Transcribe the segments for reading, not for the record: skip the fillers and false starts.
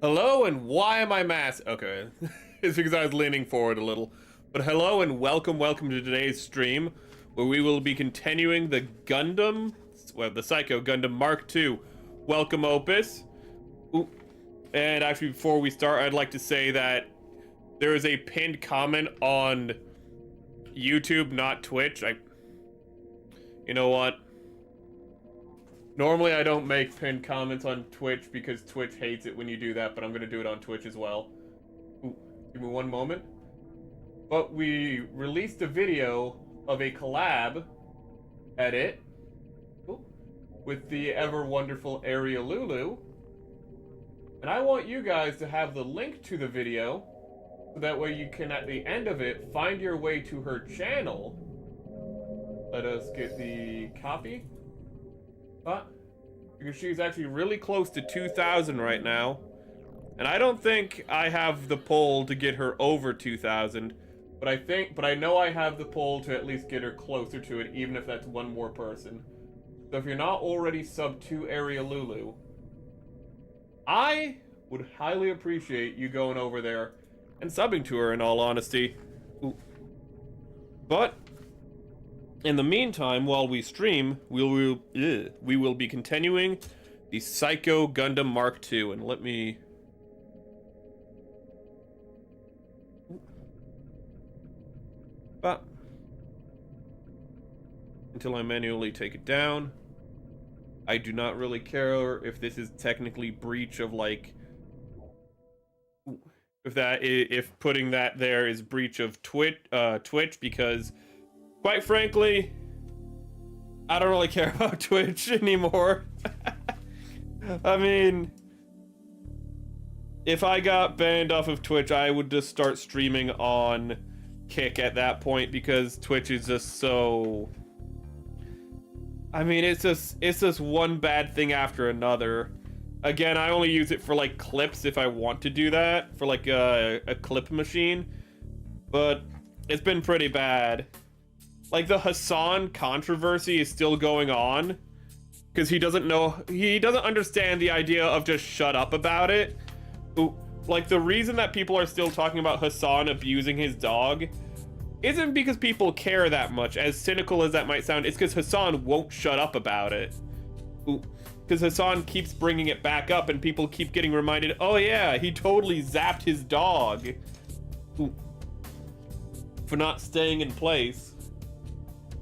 Hello, and why am I masked? Okay, it's because I was leaning forward a little. But hello and welcome to today's stream, where we will be continuing the Gundam, well, the Psycho Gundam Mark II. Welcome, Opus. Ooh. And actually, before we start, I'd like to say that there is a pinned comment on YouTube, not Twitch. You know what? Normally I don't make pinned comments on Twitch because Twitch hates it when you do that, but I'm gonna do it on Twitch as well. Ooh, give me one moment. But we released a video of a collab edit with the ever wonderful Area Lulu. And I want you guys to have the link to the video so that way you can, at the end of it, find your way to her channel. Let us get the copy. Because she's actually really close to 2,000 right now. And I don't think I have the poll to get her over 2,000. But I know I have the poll to at least get her closer to it, even if that's one more person. So if you're not already sub to Area Lulu, I would highly appreciate you going over there and subbing to her, in all honesty. Ooh. But in the meantime, while we stream, we will be continuing the Psycho Gundam Mark II. And let me... until I manually take it down. I do not really care if this is technically breach of, like... if putting that there is breach of Twitch, because... quite frankly, I don't really care about Twitch anymore. I mean, if I got banned off of Twitch, I would just start streaming on Kick at that point, because Twitch is just so... I mean, it's just one bad thing after another. Again, I only use it for, like, clips if I want to do that, for, like, a clip machine. But it's been pretty bad. Like, the Hassan controversy is still going on because he doesn't understand the idea of just shut up about it. Like, the reason that people are still talking about Hassan abusing his dog isn't because people care that much, as cynical as that might sound. It's because Hassan won't shut up about it. Because Hassan keeps bringing it back up and people keep getting reminded, oh yeah, he totally zapped his dog for not staying in place.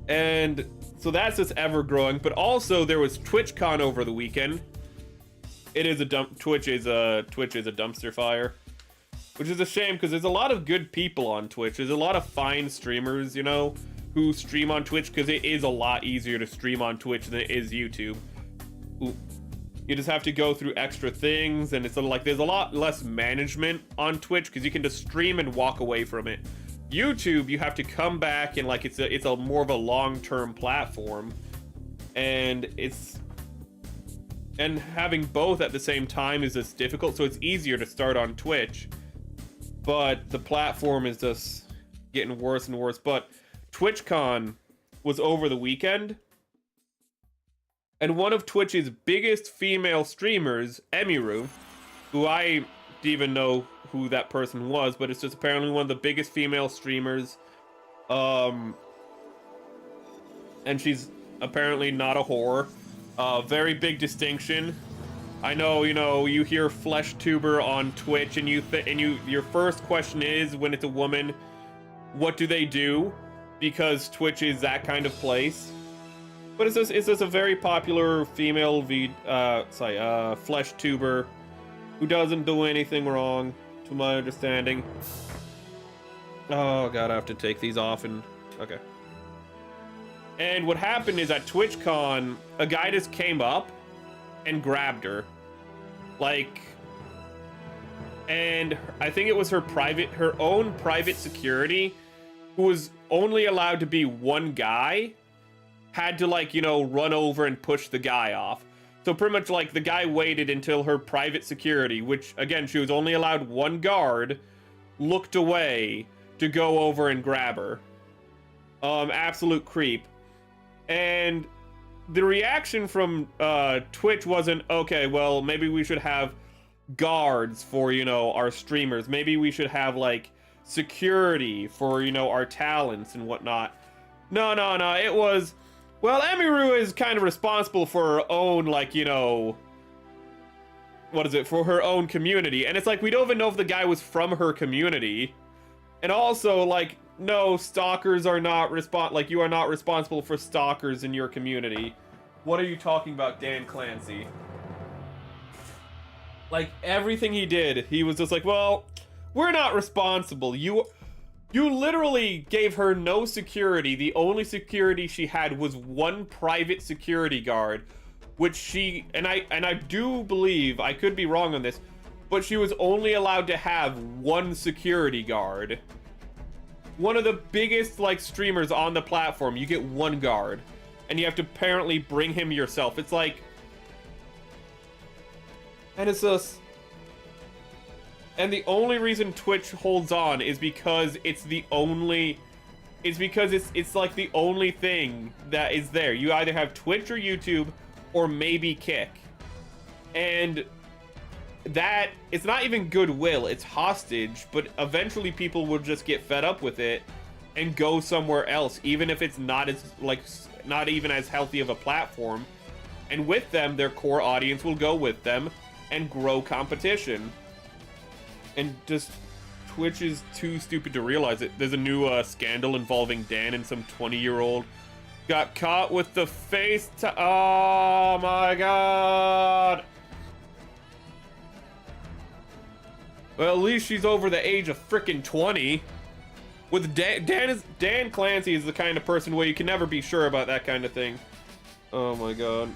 And so that's just ever growing. But also there was TwitchCon over the weekend. Twitch is a dumpster fire, which is a shame because there's a lot of good people on Twitch. There's a lot of fine streamers, you know, who stream on Twitch, because it is a lot easier to stream on Twitch than it is YouTube. You just have to go through extra things, and it's sort of like there's a lot less management on Twitch because you can just stream and walk away from it. YouTube, you have to come back, and like it's a more of a long-term platform, and having both at the same time is just difficult. So it's easier to start on Twitch, but the platform is just getting worse and worse. But TwitchCon was over the weekend, and one of Twitch's biggest female streamers, Emiru, who I didn't even know who that person was, but it's just apparently one of the biggest female streamers, and she's apparently not a whore. Very big distinction. I know, you know, you hear flesh tuber on Twitch, and your first question is, when it's a woman, what do they do? Because Twitch is that kind of place. But it's just a very popular female flesh tuber who doesn't do anything wrong, to my understanding. Oh god, I have to take these off and... okay. And what happened is at TwitchCon, a guy just came up and grabbed her. Like... and I think it was her own private security, who was only allowed to be one guy, had to, like, you know, run over and push the guy off. So pretty much, like, the guy waited until her private security, which, again, she was only allowed one guard, looked away to go over and grab her. Absolute creep. And the reaction from Twitch wasn't, okay, well, maybe we should have guards for, you know, our streamers. Maybe we should have, like, security for, you know, our talents and whatnot. No, no, no, it was, well, Emiru is kind of responsible for her own, like, you know, what is it, for her own community. And it's like, we don't even know if the guy was from her community. And also, like, no, stalkers are not like, you are not responsible for stalkers in your community. What are you talking about, Dan Clancy? Like, everything he did, he was just like, well, we're not responsible. You literally gave her no security. The only security she had was one private security guard, which she, and I do believe, I could be wrong on this, but she was only allowed to have one security guard. One of the biggest, like, streamers on the platform, you get one guard, and you have to apparently bring him yourself. It's like, and it's just, and the only reason Twitch holds on is because it's the only, it's because it's like the only thing that is there. You either have Twitch or YouTube, or maybe Kick. And that, it's not even goodwill, it's hostage, but eventually people will just get fed up with it and go somewhere else, even if it's not as, like, not even as healthy of a platform. And with them, their core audience will go with them and grow competition. And just, Twitch is too stupid to realize it. There's a new scandal involving Dan and some 20-year-old got caught with the face to, oh my god. Well, at least she's over the age of frickin' 20. With Dan Clancy is the kind of person where you can never be sure about that kind of thing. Oh my god.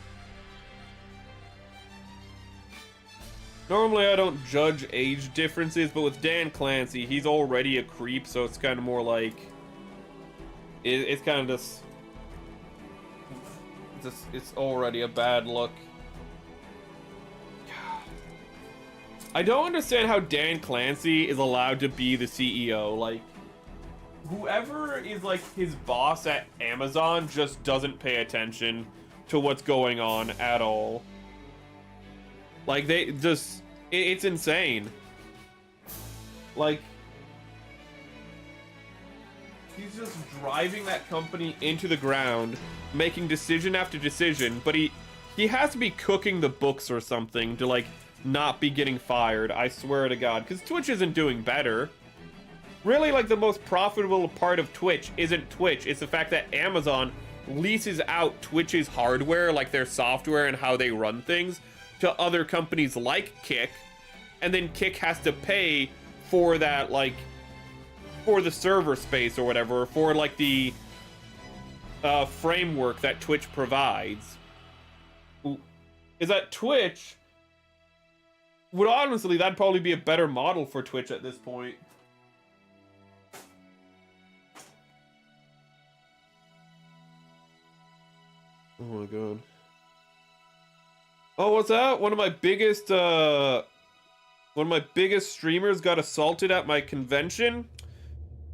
Normally I don't judge age differences, but with Dan Clancy, he's already a creep, so it's kind of more like, it's kind of just, it's already a bad look. I don't understand how Dan Clancy is allowed to be the CEO. Like, whoever is, like, his boss at Amazon just doesn't pay attention to what's going on at all. Like, they just, it's insane. Like, he's just driving that company into the ground, making decision after decision, but he has to be cooking the books or something to, like, not be getting fired, I swear to god, because Twitch isn't doing better. Really, like, the most profitable part of Twitch isn't Twitch, it's the fact that Amazon leases out Twitch's hardware, like their software and how they run things, to other companies like Kick, and then Kick has to pay for that, like, for the server space or whatever, for, like, the framework that Twitch provides. Is that Twitch would, honestly, that'd probably be a better model for Twitch at this point. Oh my god. Oh, what's that? One of my biggest streamers got assaulted at my convention.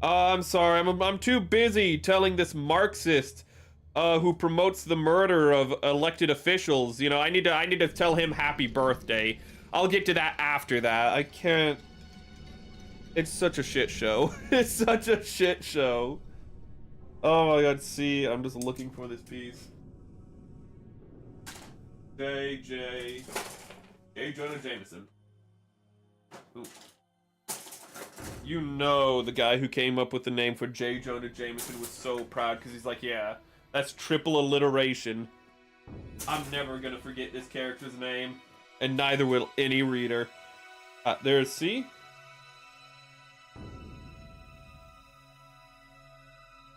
I'm sorry, I'm too busy telling this Marxist who promotes the murder of elected officials. You know, I need to tell him happy birthday. I'll get to that after that. I can't. It's such a shit show. It's such a shit show. Oh my god, see, I'm just looking for this piece. J. Jonah Jameson. Ooh. You know the guy who came up with the name for J. Jonah Jameson was so proud because he's like, yeah, that's triple alliteration. I'm never gonna forget this character's name. And neither will any reader. There's C.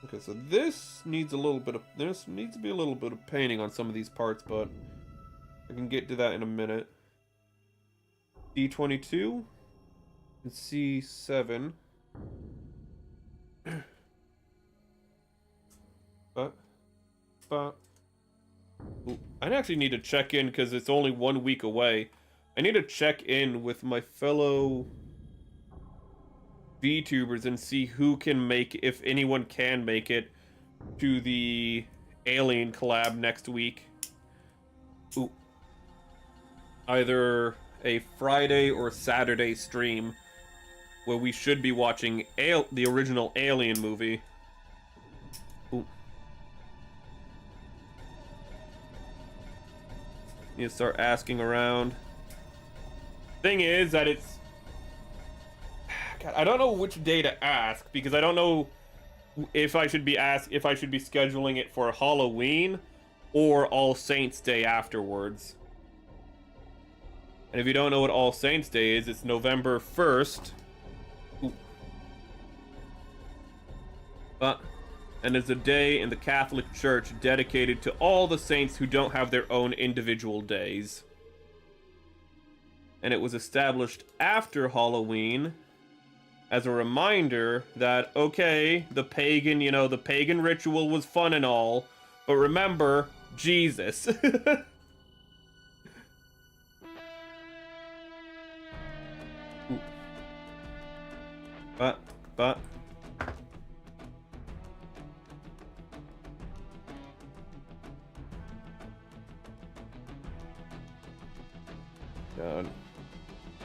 Okay, so this needs a little bit of, this needs to be a little bit of painting on some of these parts, but I can get to that in a minute. D22 and C7. Ooh, I actually need to check in because it's only 1 week away. I need to check in with my fellow VTubers and see who can make, if anyone can make it, to the Alien collab next week. Ooh. Either a Friday or Saturday stream where we should be watching the original Alien movie. Ooh. You start asking around. Thing is that it's... God, I don't know which day to ask, because I don't know if I should be scheduling it for Halloween or All Saints Day afterwards. And if you don't know what All Saints Day is, it's November 1st. Ooh. And it's a day in the Catholic Church dedicated to all the saints who don't have their own individual days. And it was established after Halloween as a reminder that, okay, the pagan ritual was fun and all, but remember, Jesus. But. God.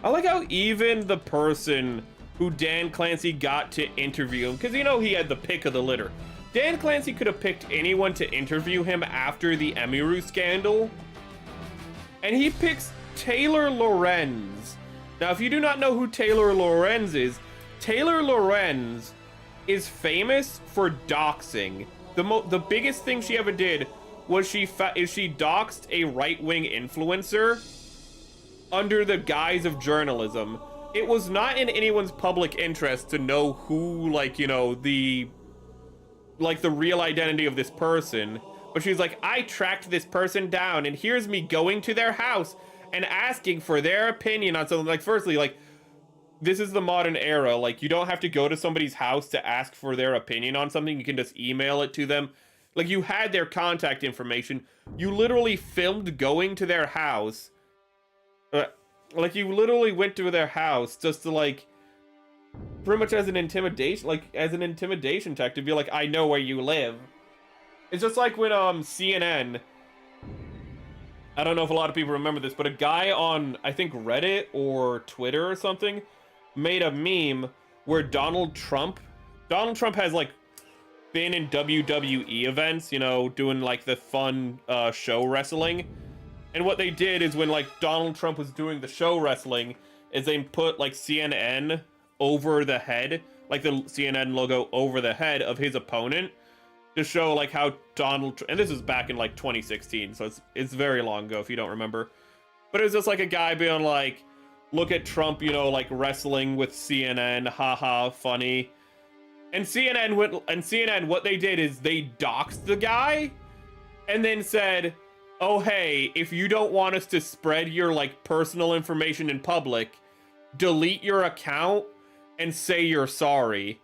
I like how even the person who Dan Clancy got to interview him, because he had the pick of the litter. Dan Clancy could have picked anyone to interview him after the Emiru scandal, and he picks Taylor Lorenz. Now, if you do not know who Taylor Lorenz is famous for doxing. The biggest thing she ever did was she doxed a right-wing influencer under the guise of journalism. It was not in anyone's public interest to know who, the real identity of this person. But she's like, I tracked this person down, and here's me going to their house and asking for their opinion on something. Firstly, this is the modern era. You don't have to go to somebody's house to ask for their opinion on something. You can just email it to them. You had their contact information. You literally filmed going to their house. You literally went to their house just to, pretty much as an intimidation tactic, to be like, I know where you live. It's just like when, CNN, I don't know if a lot of people remember this, but a guy on, I think, Reddit or Twitter or something, made a meme where Donald Trump has, been in WWE events, doing, the fun, show wrestling. And what they did is when, Donald Trump was doing the show wrestling, is they put, CNN over the head, the CNN logo over the head of his opponent, to show, how and this was back in, 2016, so it's very long ago if you don't remember. But it was just, a guy being look at Trump, wrestling with CNN, haha, funny. And CNN, what they did is they doxed the guy, and then said, oh, hey, if you don't want us to spread your, personal information in public, delete your account and say you're sorry.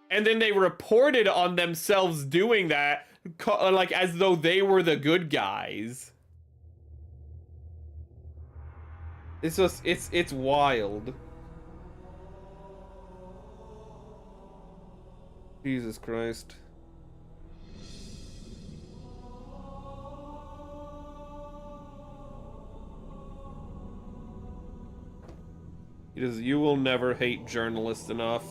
And then they reported on themselves doing that, as though they were the good guys. It's just, it's wild. Jesus Christ. You will never hate journalists enough.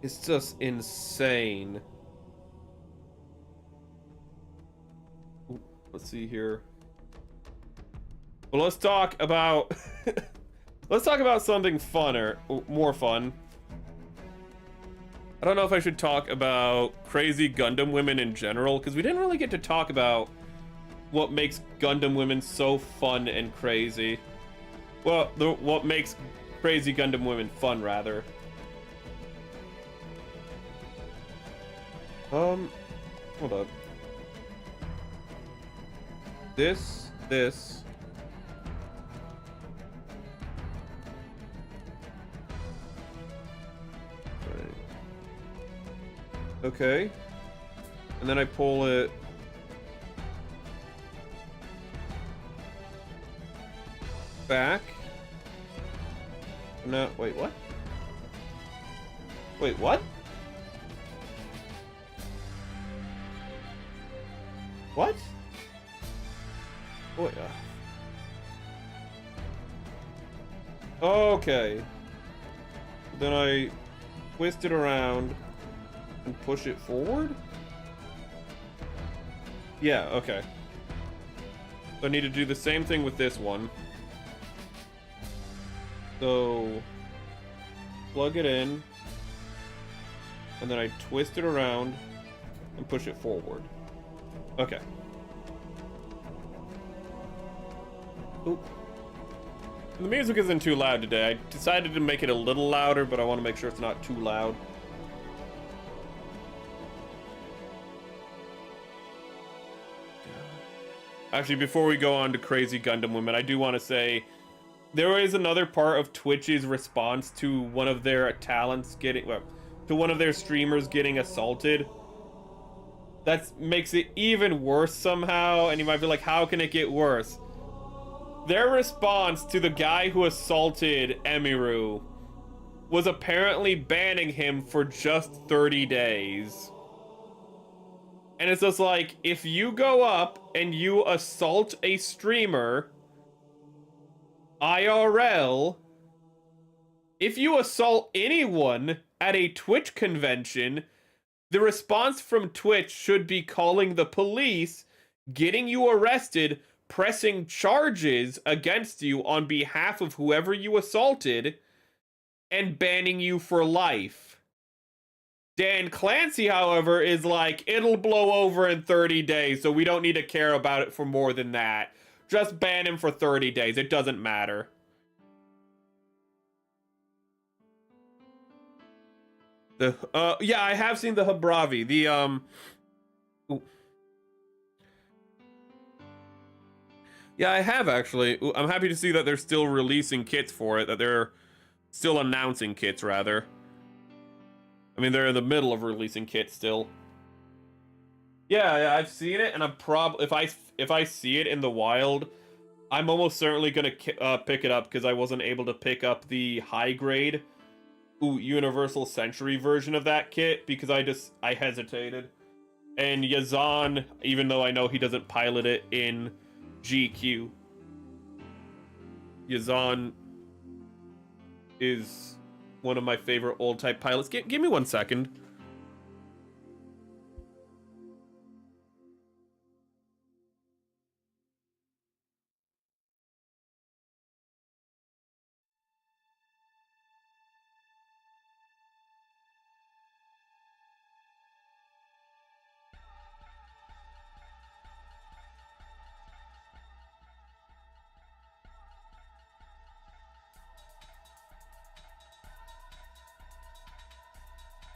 It's just insane. Ooh, let's see here. Well, let's talk about something funner, more fun. I don't know if I should talk about crazy Gundam women in general, because we didn't really get to talk about what makes Gundam women so fun and crazy. Well, what makes crazy Gundam women fun, rather. Hold up. This. Right. Okay. And then I pull it. Back. No, wait, what? Wait, what? What? Wait, Okay. Then I twist it around and push it forward? Yeah, okay. So I need to do the same thing with this one. So plug it in, and then I twist it around and push it forward. Okay. Oop. The music isn't too loud today. I decided to make it a little louder, but I want to make sure it's not too loud. Actually, before we go on to Crazy Gundam Women, I do want to say there is another part of Twitch's response to one of their talents getting, well, to one of their streamers getting assaulted. That makes it even worse somehow, and you might be like, how can it get worse? Their response to the guy who assaulted Emiru was apparently banning him for just 30 days. And it's just like, if you go up and you assault a streamer, IRL, if you assault anyone at a Twitch convention, the response from Twitch should be calling the police, getting you arrested, pressing charges against you on behalf of whoever you assaulted, and banning you for life. Dan Clancy, however, is like, it'll blow over in 30 days, so we don't need to care about it for more than that. Just ban him for 30 days. It doesn't matter. Yeah, I have seen the Habravi. Ooh. Yeah, I have actually. Ooh, I'm happy to see that they're still releasing kits for it, that they're still announcing kits, rather. I mean, they're in the middle of releasing kits still. Yeah, I've seen it, and I'm if I see it in the wild, I'm almost certainly gonna pick it up because I wasn't able to pick up the high grade Universal Century version of that kit because I hesitated. And Yazan, even though I know he doesn't pilot it in GQ, Yazan is one of my favorite old type pilots. Give me 1 second.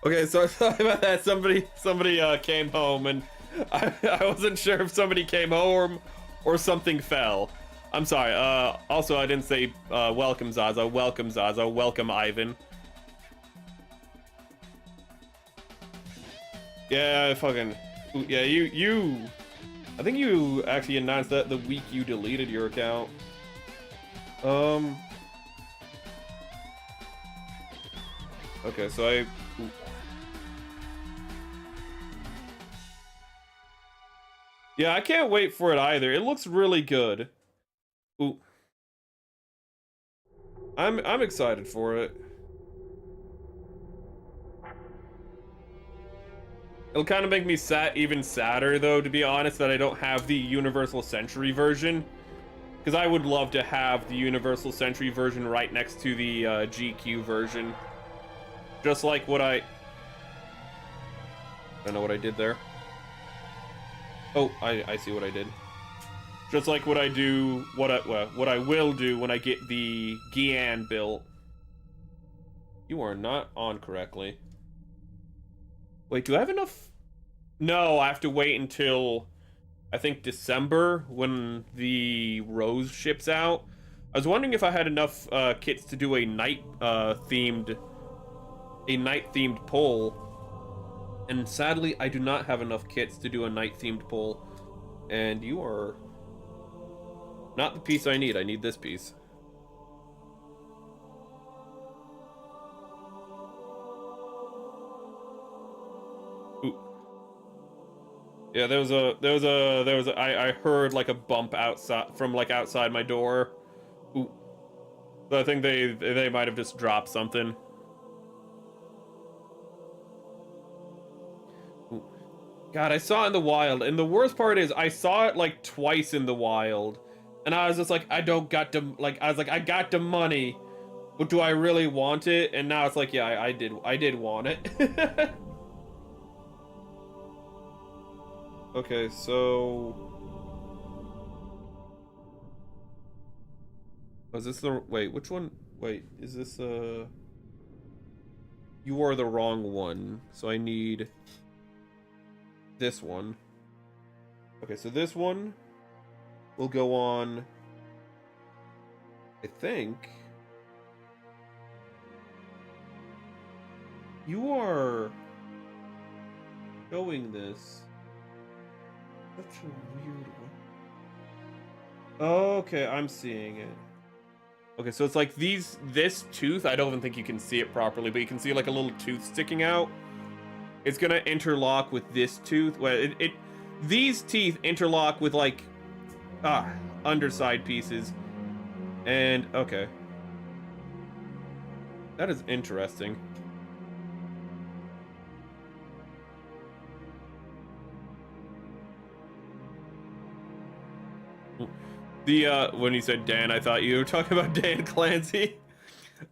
Okay, so sorry about that. Somebody came home, and I wasn't sure if somebody came home or something fell. I'm sorry. Also, I didn't say welcome Zaza. Welcome Zaza. Welcome Ivan. Yeah, fucking. Yeah, you. I think you actually announced that the week you deleted your account. Okay, so I. Ooh. Yeah, I can't wait for it either. It looks really good. Ooh. I'm excited for it. It'll kind of make me even sadder though, to be honest, that I don't have the Universal Century version. Because I would love to have the Universal Century version right next to the GQ version. Just like what I don't know what I did there. Oh, I see what I did. Just like what I do, what I will do when I get the Gian built. You are not on correctly. Wait, do I have enough? No, I have to wait until I think December when the Rose ships out. I was wondering if I had enough kits to do a night themed poll. And sadly, I do not have enough kits to do a night-themed poll. And you are not the piece I need. I need this piece. Ooh. Yeah, I heard like a bump outside from like outside my door. Ooh. So I think they might have just dropped something. God, I saw it in the wild, and the worst part is I saw it like twice in the wild, and I was just like, I don't got the I got the money, but do I really want it? And now it's like, yeah, I did want it. Okay, so was this the wait? Which one? Wait, is this you are the wrong one, so I need this one. Okay, so this one will go on, I think. You are showing this. Such a weird one. Okay, I'm seeing it. Okay, so it's like this tooth, I don't even think you can see it properly, but you can see like a little tooth sticking out. It's gonna interlock with this tooth. Well, these teeth interlock with like underside pieces. And okay. That is interesting. When you said Dan, I thought you were talking about Dan Clancy.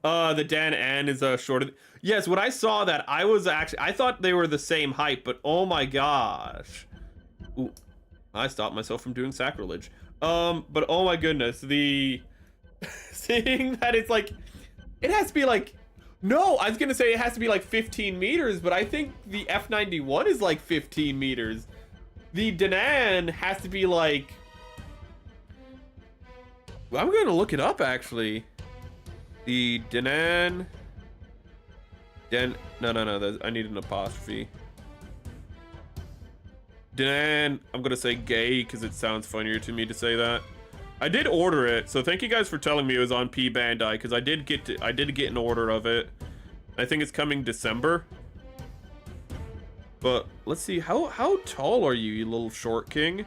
The Dan N is shorter. Yes, when I saw that, I thought they were the same height, but oh my gosh. Ooh, I stopped myself from doing sacrilege. But oh my goodness, seeing that it's like, it has to be like, no, I was gonna say it has to be like 15 meters, but I think the F91 is like 15 meters. The Danan has to be like, I'm gonna look it up actually. The Danan. No. I need an apostrophe. Danan. I'm gonna say gay because it sounds funnier to me to say that. I did order it, so thank you guys for telling me it was on P Bandai because I did get an order of it. I think it's coming December. But let's see, how tall are you little short king?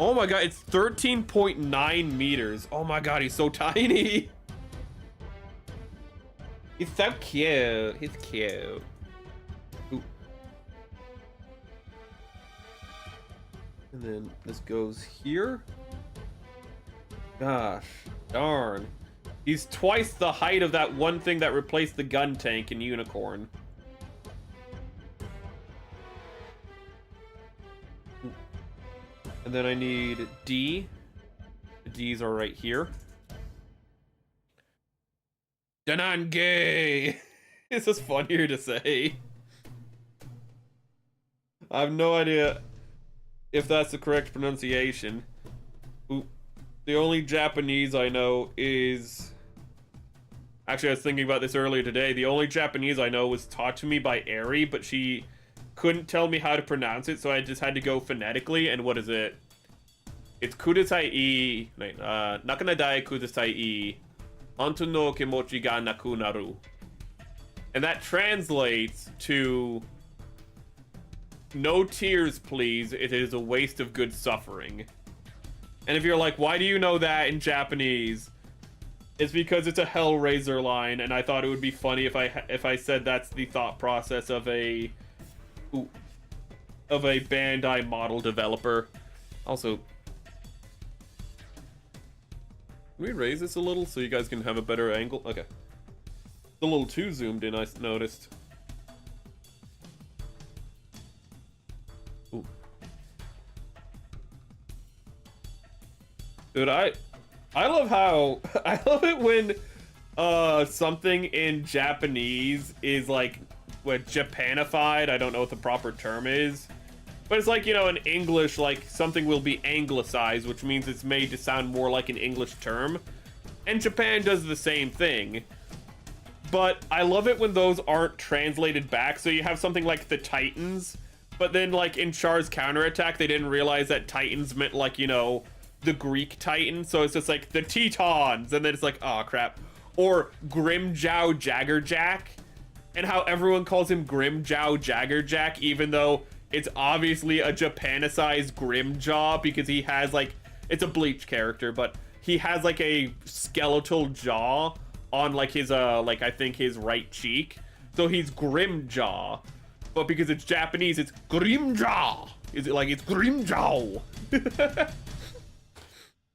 Oh my god, it's 13.9 meters. Oh my god, he's so tiny. He's so cute. He's cute. Ooh. And then this goes here. Gosh, darn. He's twice the height of that one thing that replaced the gun tank in Unicorn. And then I need D. The D's are right here. Danan gay. It's just funnier to say. I have no idea if that's the correct pronunciation. Ooh. The only Japanese I know is... Actually, I was thinking about this earlier today. The only Japanese I know was taught to me by Eri, but she couldn't tell me how to pronounce it, so I just had to go phonetically. And what is it? It's kudasai nakanadai kudasai onto no kimochi ga nakunaru. And that translates to no tears, please. It is a waste of good suffering. And if you're like, why do you know that in Japanese? It's because it's a Hellraiser line, and I thought it would be funny if I said that's the thought process of a Bandai model developer. Also, can we raise this a little so you guys can have a better angle? Okay. It's a little too zoomed in, I noticed. Ooh. Dude, I love how I love it when something in Japanese is like Japanified. I don't know what the proper term is, but it's like, you know, in English, like something will be anglicized, which means it's made to sound more like an English term, and Japan does the same thing. But I love it when those aren't translated back. So you have something like the Titans, but then like in Char's counterattack, they didn't realize that Titans meant like, you know, the Greek Titan. So it's just like the Tetons, and then it's like, oh crap. Or Grimjow Jaggerjack, and how everyone calls him Grimjow Jaggerjack, even though it's obviously a Japanicized Grimjaw because he has like, it's a Bleach character, but he has like a skeletal jaw on like his like I think his right cheek. So he's Grimjaw. But because it's Japanese, it's Grimjaw. Is it like it's Grimjaw?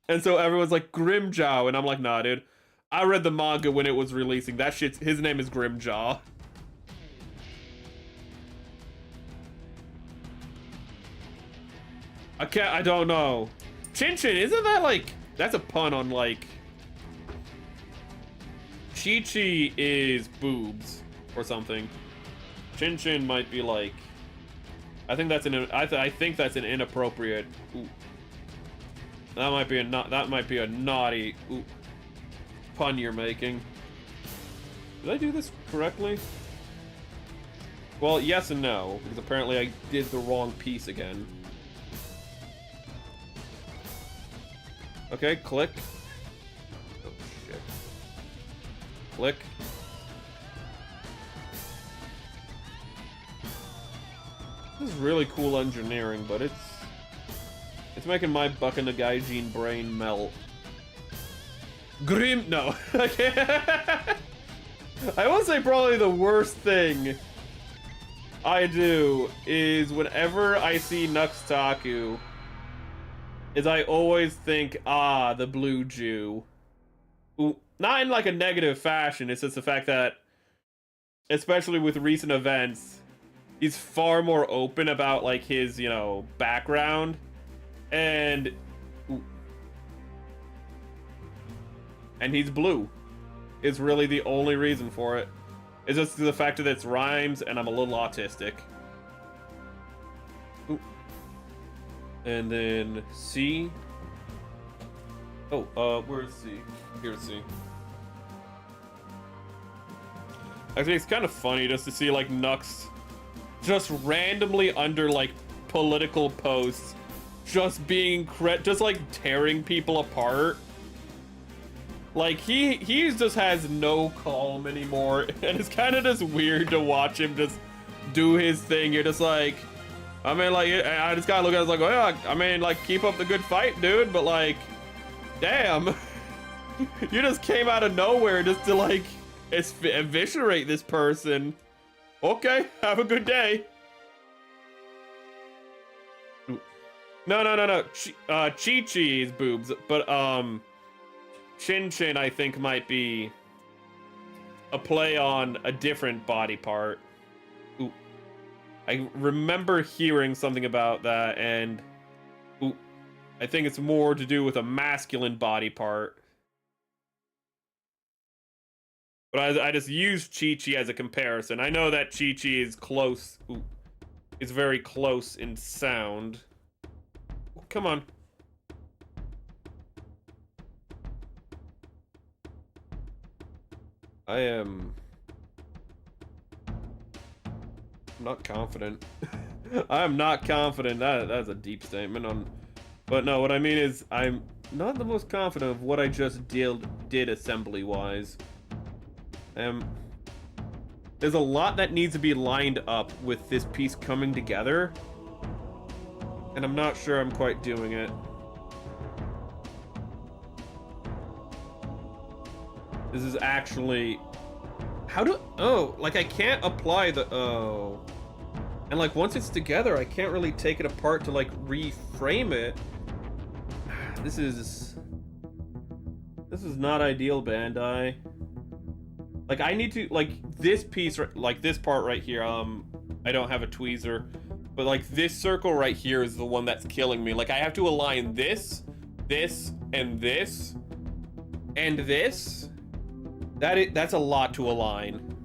And so everyone's like Grimjaw, and I'm like, nah, dude. I read the manga when it was releasing. That shit's his name is Grimjaw. I don't know. Chin Chin, isn't that like, that's a pun on like, Chi Chi is boobs or something. Chin Chin might be like, I think that's I think that's an inappropriate. Ooh. That might be a naughty pun you're making. Did I do this correctly? Well, yes and no, because apparently I did the wrong piece again. Okay, click. Oh shit. Click. This is really cool engineering, but it's making my Bucking Gaijin brain melt. Grim, no. I will say probably the worst thing I do is whenever I see Nuxtaku, is I always think, ah, the blue Jew. Ooh, not in like a negative fashion, it's just the fact that, especially with recent events, he's far more open about like his, you know, background, and he's blue. Is really the only reason for it. It's just the fact that it's rhymes and I'm a little autistic. Ooh. And then C. Oh, where's C? Here's C. Actually, it's kind of funny just to see like Nux just randomly under like political posts just being just like tearing people apart. Like he just has no calm anymore, and it's kind of just weird to watch him just do his thing. You're just like, I mean, like, I just gotta look at it like, well, I mean, like, keep up the good fight, dude, but like, damn, you just came out of nowhere just to like eviscerate this person. Okay, have a good day. No. Chi Chi is boobs, but Chin Chin I think might be a play on a different body part. Ooh. I remember hearing something about that, and ooh, I think it's more to do with a masculine body part. But I just used Chi Chi as a comparison. I know that Chi Chi is close. Ooh, is very close in sound. Ooh, come on. I am not confident. I am not confident. That's a deep statement on, but no, what I mean is I'm not the most confident of what I just did assembly wise. There's a lot that needs to be lined up with this piece coming together, and I'm not sure I'm quite doing it. This is actually, like I can't apply the, and like once it's together, I can't really take it apart to like reframe it. This is not ideal, Bandai. Like I need to, like this piece, like this part right here, I don't have a tweezer, but like this circle right here is the one that's killing me. Like I have to align this, and this, and this. That's a lot to align.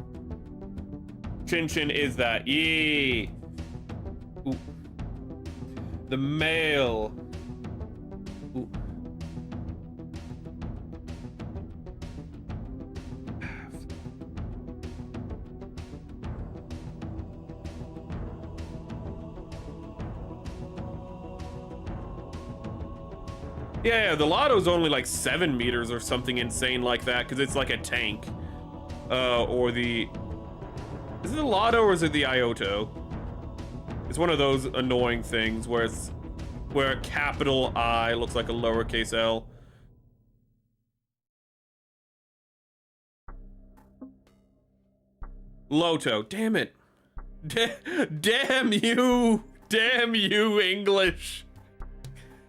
Chin Chin is that. Yee. Ooh. The male. Ooh. Yeah, the Lotto's only like 7 meters or something insane like that, because it's like a tank. Or the... Is it the Lotto or is it the Ioto? It's one of those annoying things where a capital I looks like a lowercase L. Loto. Damn it. Damn you. Damn you, English.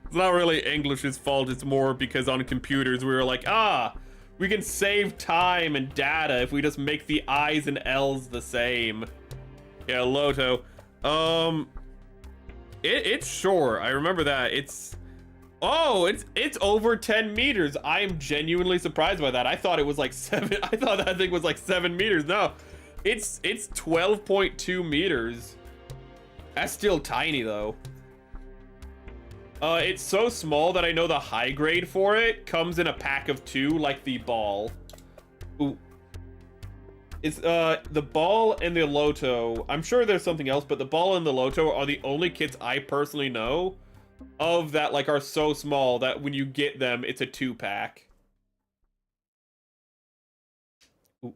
It's not really English's fault. It's more because on computers we were like, we can save time and data if we just make the I's and L's the same. Yeah, Loto. It's short. I remember that. It's over 10 meters. I am genuinely surprised by that. I thought it was like 7. I thought that thing was like 7 meters. No, it's 12.2 meters. That's still tiny though. It's so small that I know the high grade for it comes in a pack of 2, like the ball. Ooh. It's the ball and the Loto. I'm sure there's something else, but the ball and the Loto are the only kits I personally know of that like are so small that when you get them, it's a 2-pack. Ooh.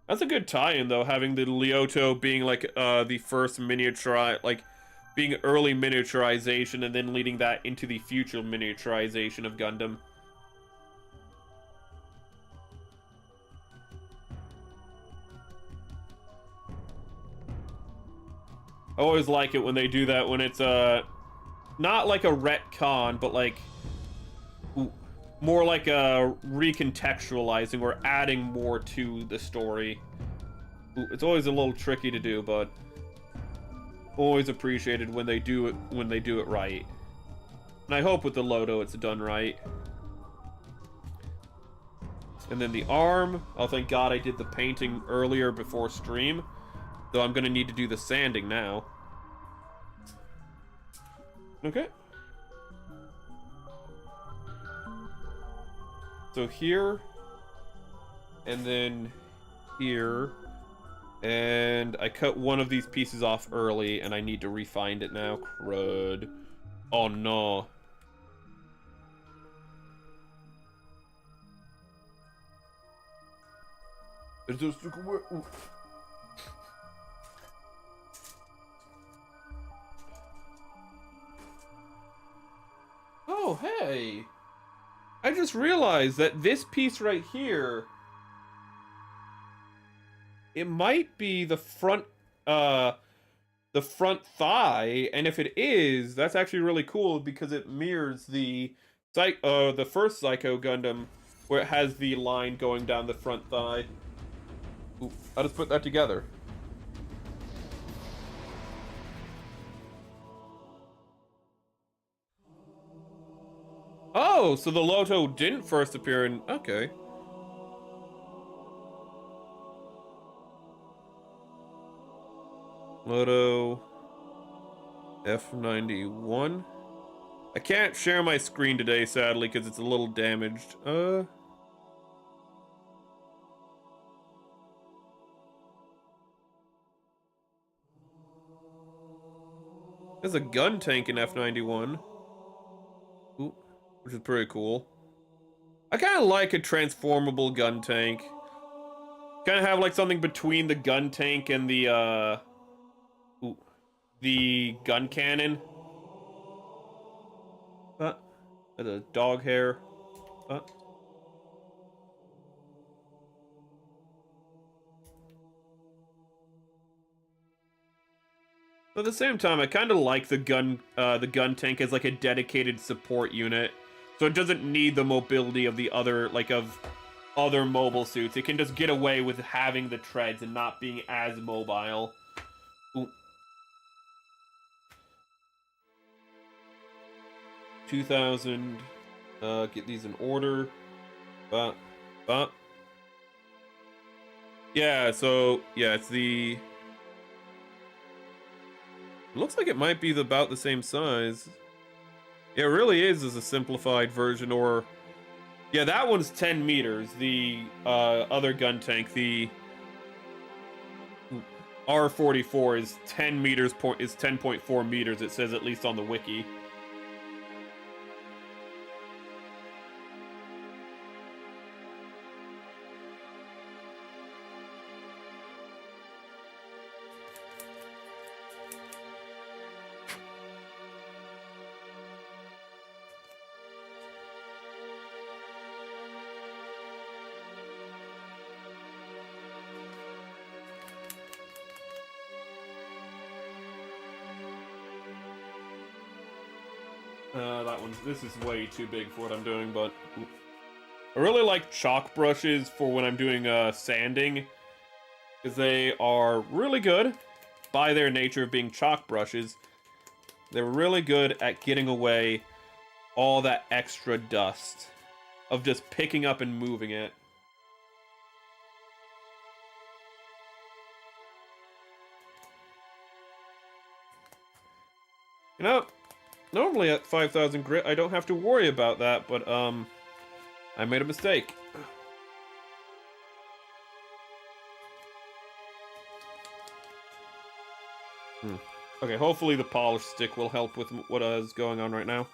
That's a good tie-in though, having the Lyoto being like the first miniature, like being early miniaturization and then leading that into the future miniaturization of Gundam. I always like it when they do that, when it's not like a retcon, but like more like a recontextualizing or adding more to the story. It's always a little tricky to do, but always appreciated when they do it right. And I hope with the Loto it's done right. And then the arm. Oh, thank God I did the painting earlier before stream. Though I'm gonna need to do the sanding now. Okay. So here, and then here, and I cut one of these pieces off early, and I need to refind it now. Crud. Oh no. Is this... Oh, hey. I just realized that this piece right here, it might be the front thigh, and if it is, that's actually really cool because it mirrors the first Psycho Gundam, where it has the line going down the front thigh. Ooh, I'll just put that together. Oh, so the Loto didn't first appear in... Okay. Loto... F91. I can't share my screen today, sadly, because it's a little damaged. There's a gun tank in F91. Ooh, which is pretty cool. I kind of like a transformable gun tank. Kind of have like something between the gun tank and the gun cannon. The dog hair. But at the same time, I kind of like the gun tank as like a dedicated support unit, so it doesn't need the mobility of the other other mobile suits. It can just get away with having the treads and not being as mobile. Ooh. 2,000. Get these in order. Yeah, so yeah, it's the... It looks like it might be about the same size. It really is a simplified version, or... Yeah, that one's 10 meters. The other gun tank, the R44, is 10 meters, is 10.4 meters, it says, at least on the wiki. This is way too big for what I'm doing, but I really like chalk brushes for when I'm doing sanding, because they are really good by their nature of being chalk brushes. They're really good at getting away all that extra dust of just picking up and moving it. You know, normally at 5,000 grit, I don't have to worry about that, but, I made a mistake. Okay, hopefully the polish stick will help with what is going on right now.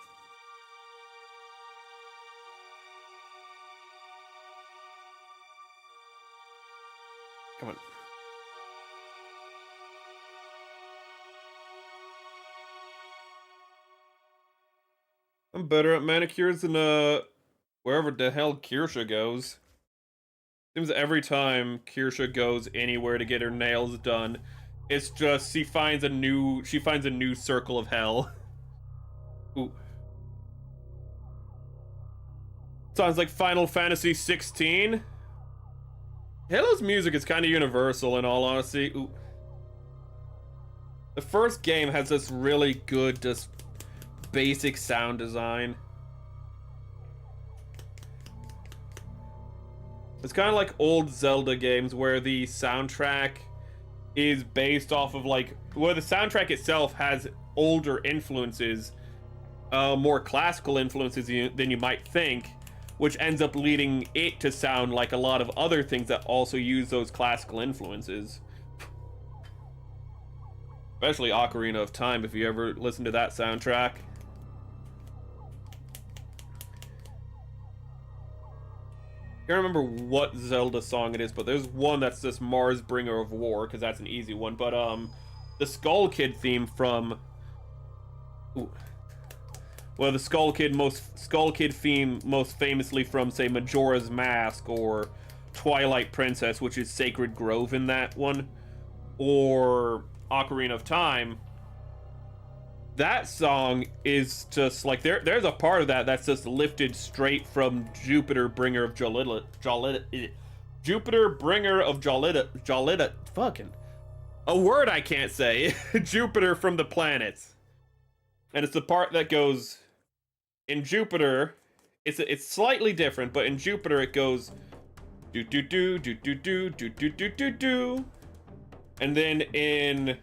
Come on. I'm better at manicures than, wherever the hell Kirsha goes. Seems every time Kirsha goes anywhere to get her nails done, it's just she finds a new circle of hell. Ooh. Sounds like Final Fantasy 16. Halo's music is kind of universal in all honesty. Ooh. The first game has this really good, just basic sound design. It's kind of like old Zelda games where the soundtrack is based off of the soundtrack itself has older influences, more classical influences than you might think, which ends up leading it to sound like a lot of other things that also use those classical influences. Especially Ocarina of Time, if you ever listen to that soundtrack. I can't remember what Zelda song it is, but there's one that's just Mars Bringer of War, because that's an easy one. But the Skull Kid theme from, well, the Skull Kid theme most famously from, say, Majora's Mask or Twilight Princess, which is Sacred Grove in that one, or Ocarina of Time. That song is just like there's a part of that that's just lifted straight from Jupiter, bringer of Jupiter, bringer of Jolita, fucking a word I can't say. Jupiter from the planets, and it's the part that goes in Jupiter. It's slightly different, but in Jupiter it goes do do do do do do do do do do do, and then in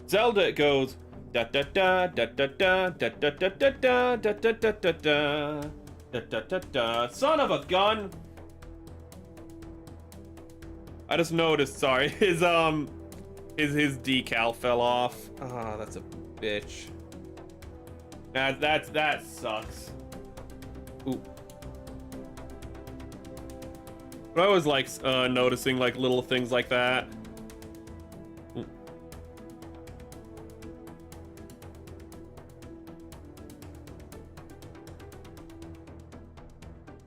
Zelda it goes da da da da da da da da da da da da da da da da da da da. Son of a gun! I just noticed. Sorry, his decal fell off. Ah, that's a bitch. That sucks. Ooh. But I always like noticing like little things like that.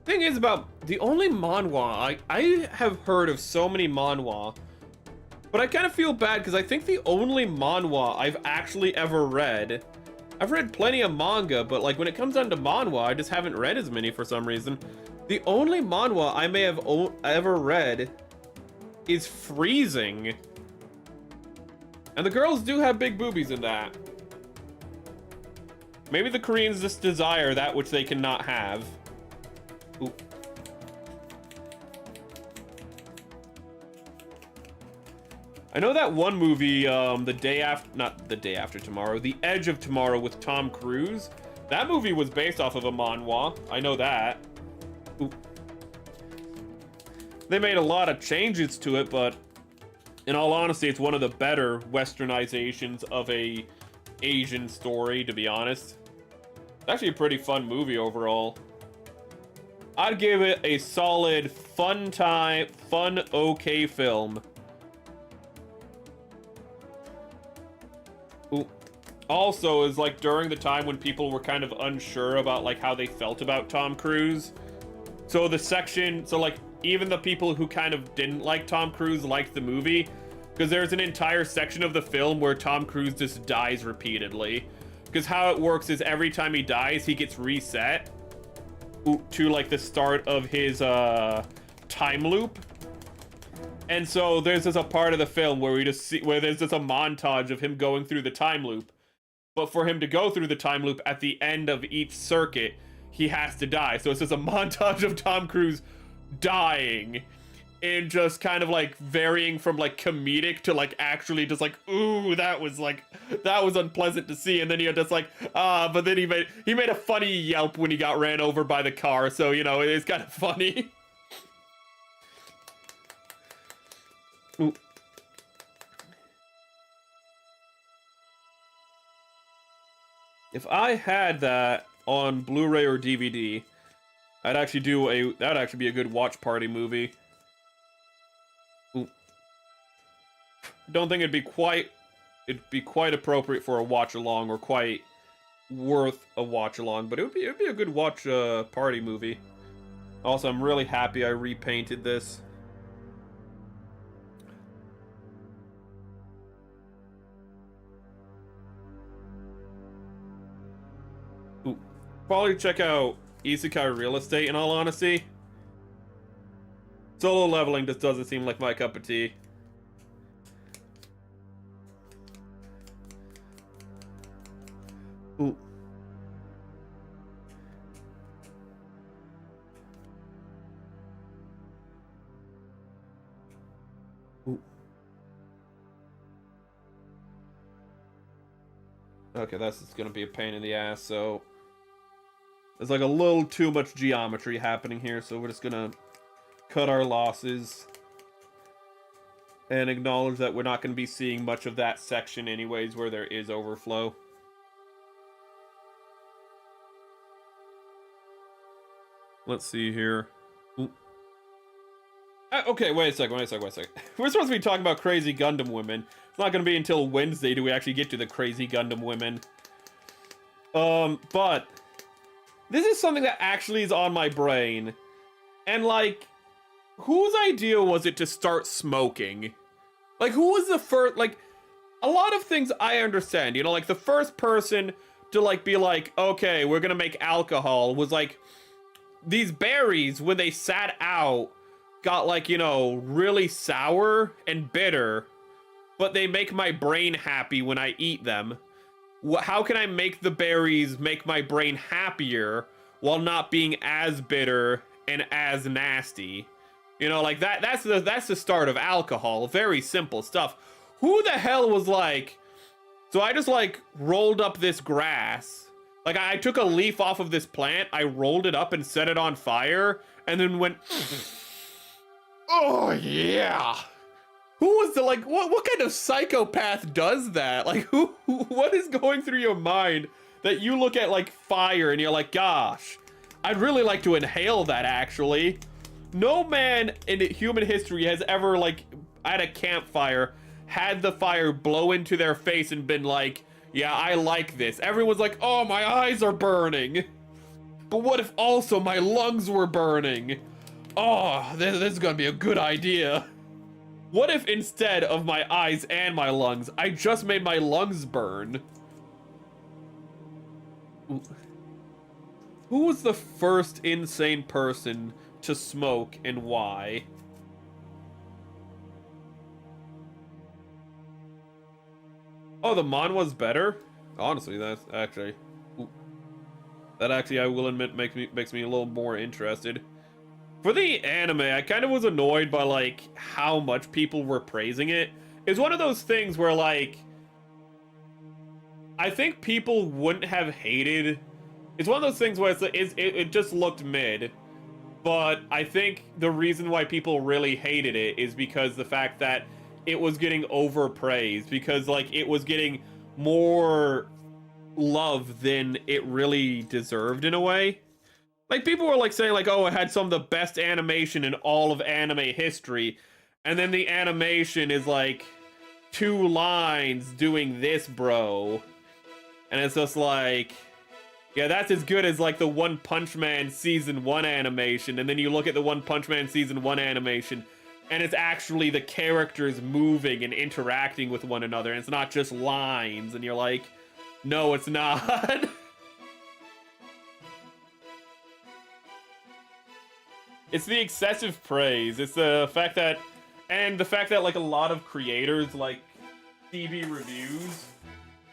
Thing is about the only manhwa I have heard of so many manhwa, but I kind of feel bad because I think the only manhwa I've actually ever read, I've read plenty of manga, but like when it comes down to manhwa, I just haven't read as many for some reason. The only manhwa I may have ever read is Freezing, and the girls do have big boobies in that. Maybe the Koreans just desire that which they cannot have. Ooh. I know that one movie, not The Day After Tomorrow, The Edge of Tomorrow with Tom Cruise. That movie was based off of a manhwa. I know that. Ooh. They made a lot of changes to it, but in all honesty, it's one of the better westernizations of a Asian story, to be honest. It's actually a pretty fun movie overall. I'd give it a solid fun okay film. Ooh. Also, is like during the time when people were kind of unsure about like how they felt about Tom Cruise. So like even the people who kind of didn't like Tom Cruise liked the movie, because there's an entire section of the film where Tom Cruise just dies repeatedly. Because how it works is every time he dies, he gets reset to like the start of his time loop. And so there's just a part of the film where we just see where there's just a montage of him going through the time loop. But for him to go through the time loop at the end of each circuit, he has to die. So it's just a montage of Tom Cruise dying and just kind of like varying from like comedic to like actually just like, ooh, that was unpleasant to see. And then you're just like, but then he made a funny yelp when he got ran over by the car. So, you know, it's kind of funny. Ooh. If I had that on Blu-ray or DVD, that'd actually be a good watch party movie. Ooh. I don't think it'd be quite appropriate for a watch along or quite worth a watch along, but it'd be a good watch party movie. Also, I'm really happy I repainted this. Ooh. Probably check out Isekai Real Estate, in all honesty. Solo leveling just doesn't seem like my cup of tea. Ooh. Ooh. Okay, that's just gonna be a pain in the ass, so there's like a little too much geometry happening here, so we're just gonna cut our losses and acknowledge that we're not going to be seeing much of that section anyways where there is overflow. Let's see here. Okay, wait a second. We're supposed to be talking about crazy Gundam women. It's not going to be until Wednesday do we actually get to the crazy Gundam women. But this is something that actually is on my brain. And like, whose idea was it to start smoking? Like, who was the first, like, a lot of things I understand, you know, like the first person to like be like, okay, we're gonna make alcohol was like, these berries, when they sat out, got like, you know, really sour and bitter, but they make my brain happy when I eat them. How can I make the berries make my brain happier while not being as bitter and as nasty? You know, like that's the start of alcohol. Very simple stuff. Who the hell was like, so I just like rolled up this grass. Like I took a leaf off of this plant, I rolled it up and set it on fire, and then went, oh yeah. Who was the like, what kind of psychopath does that? Like what is going through your mind that you look at like fire and you're like, gosh, I'd really like to inhale that actually. No man in human history has ever, like, at a campfire, had the fire blow into their face and been like, yeah, I like this. Everyone's like, oh, my eyes are burning. But what if also my lungs were burning? Oh, this is gonna be a good idea. What if instead of my eyes and my lungs, I just made my lungs burn? Who was the first insane person to smoke and why? Oh, the manhwa's better? Honestly, that's actually... That actually, I will admit, makes me a little more interested. For the anime, I kind of was annoyed by, like, how much people were praising it. It's one of those things where, like... I think people wouldn't have hated... It's one of those things where it just looked mid. But I think the reason why people really hated it is because the fact that it was getting overpraised. Because, like, it was getting more love than it really deserved in a way. Like, people were, like, saying, like, oh, it had some of the best animation in all of anime history. And then the animation is, like, 2 lines doing this, bro. And it's just like... Yeah, that's as good as, like, the One Punch Man Season 1 animation, and then you look at the One Punch Man Season 1 animation, and it's actually the characters moving and interacting with one another, and it's not just lines, and you're like, No, it's not. It's the excessive praise. It's the fact that, and the fact that like a lot of creators like Chibi reviews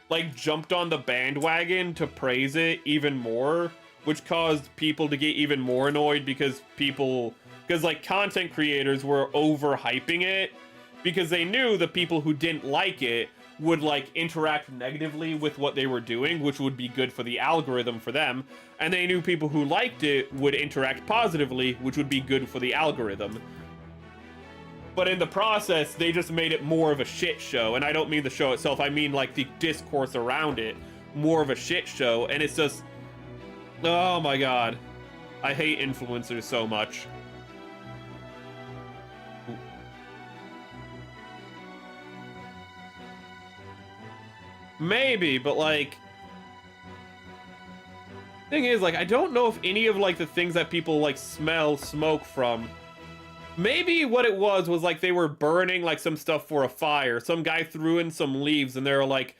like jumped on the bandwagon to praise it even more, which caused people to get even more annoyed because like content creators were overhyping it because they knew the people who didn't like it would like interact negatively with what they were doing, which would be good for the algorithm for them, and they knew people who liked it would interact positively, which would be good for the algorithm. But in the process, they just made it more of a shit show, and I don't mean the show itself, I mean like the discourse around it, more of a shit show, and it's just, oh my god, I hate influencers so much. Maybe, but like, thing is, like, I don't know if any of like the things that people like smell smoke from. Maybe what it was like they were burning like some stuff for a fire. Some guy threw in some leaves and they were like,